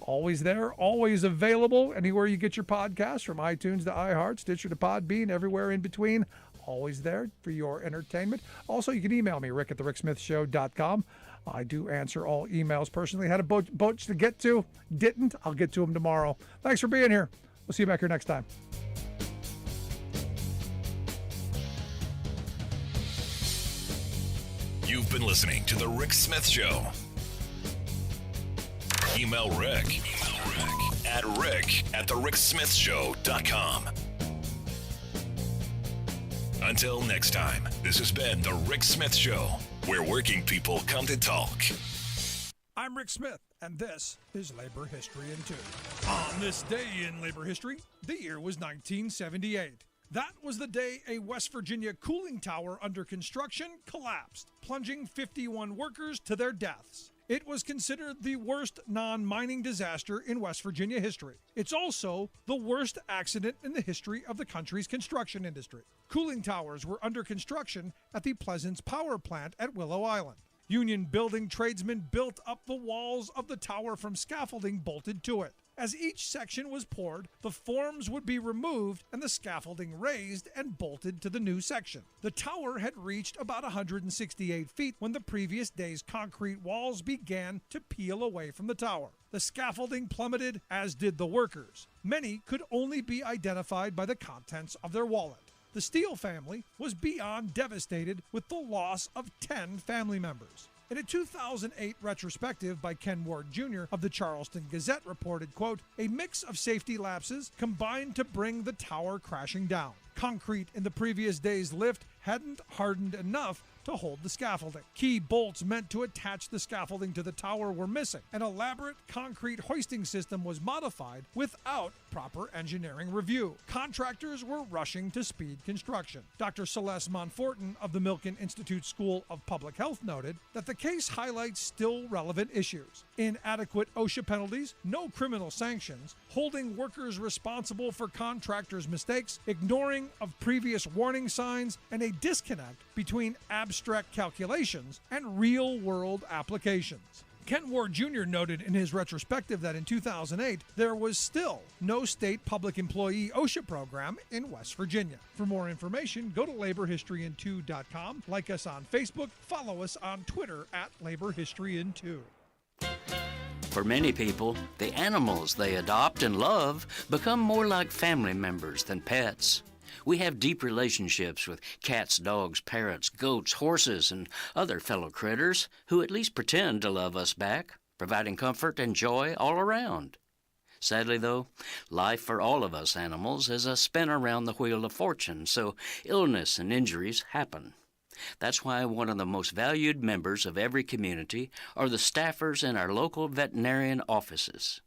A: Always there, always available anywhere you get your podcasts, from iTunes to iHeart, Stitcher to Podbean, everywhere in between. Always there for your entertainment. Also, you can email me, rick@thericksmithshow.com. I do answer all emails personally. Had a bunch to get to. Didn't. I'll get to them tomorrow. Thanks for being here. We'll see you back here next time.
B: You've been listening to The Rick Smith Show. Email Rick at rick@thericksmithshow.com. Until next time, this has been The Rick Smith Show, where working people come to talk.
A: I'm Rick Smith, and this is Labor History in 2. On this day in labor history, the year was 1978. That was the day a West Virginia cooling tower under construction collapsed, plunging 51 workers to their deaths. It was considered the worst non-mining disaster in West Virginia history. It's also the worst accident in the history of the country's construction industry. Cooling towers were under construction at the Pleasance Power Plant at Willow Island. Union building tradesmen built up the walls of the tower from scaffolding bolted to it. As each section was poured, the forms would be removed and the scaffolding raised and bolted to the new section. The tower had reached about 168 feet when the previous day's concrete walls began to peel away from the tower. The scaffolding plummeted, as did the workers. Many could only be identified by the contents of their wallet. The Steele family was beyond devastated with the loss of 10 family members. In a 2008 retrospective by Ken Ward Jr. of the Charleston Gazette reported, quote, "A mix of safety lapses combined to bring the tower crashing down. Concrete in the previous day's lift hadn't hardened enough to hold the scaffolding. Key bolts meant to attach the scaffolding to the tower were missing. An elaborate concrete hoisting system was modified without proper engineering review. Contractors were rushing to speed construction." Dr. Celeste Monfortin of the Milken Institute School of Public Health noted that the case highlights still relevant issues: inadequate OSHA penalties, no criminal sanctions, holding workers responsible for contractors' mistakes, ignoring of previous warning signs, and a disconnect between abstract calculations and real-world applications. Kent Ward Jr. noted in his retrospective that in 2008, there was still no state public employee OSHA program in West Virginia. For more information, go to laborhistoryin2.com, like us on Facebook, follow us on Twitter @laborhistoryin2.
C: For many people, the animals they adopt and love become more like family members than pets. We have deep relationships with cats, dogs, parrots, goats, horses, and other fellow critters who at least pretend to love us back, providing comfort and joy all around. Sadly, though, life for all of us animals is a spin around the wheel of fortune, so illness and injuries happen. That's why one of the most valued members of every community are the staffers in our local veterinarian offices.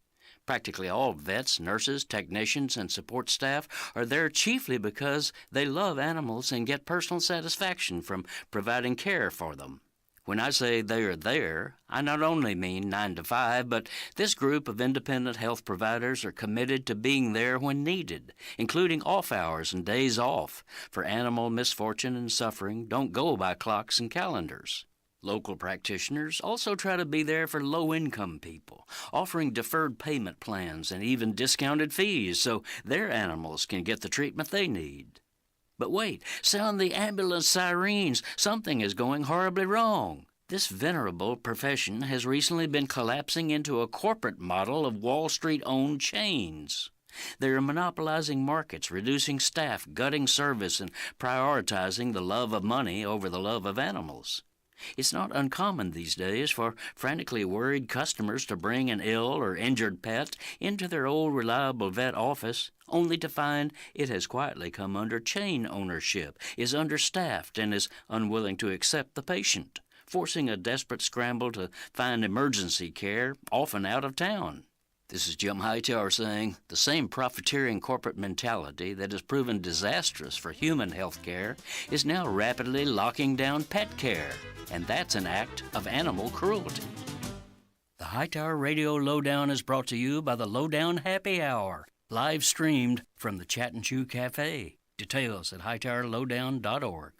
C: Practically all vets, nurses, technicians, and support staff are there chiefly because they love animals and get personal satisfaction from providing care for them. When I say they are there, I not only mean 9 to 5, but this group of independent health providers are committed to being there when needed, including off hours and days off, for animal misfortune and suffering don't go by clocks and calendars. Local practitioners also try to be there for low-income people, offering deferred payment plans and even discounted fees so their animals can get the treatment they need. But wait, sound the ambulance sirens. Something is going horribly wrong. This venerable profession has recently been collapsing into a corporate model of Wall Street-owned chains. They are monopolizing markets, reducing staff, gutting service, and prioritizing the love of money over the love of animals. It's not uncommon these days for frantically worried customers to bring an ill or injured pet into their old reliable vet office, only to find it has quietly come under chain ownership, is understaffed, and is unwilling to accept the patient, forcing a desperate scramble to find emergency care, often out of town. This is Jim Hightower saying the same profiteering corporate mentality that has proven disastrous for human health care is now rapidly locking down pet care, and that's an act of animal cruelty. The Hightower Radio Lowdown is brought to you by the Lowdown Happy Hour. live streamed from the Chat and Chew Cafe. Details at hightowerlowdown.org.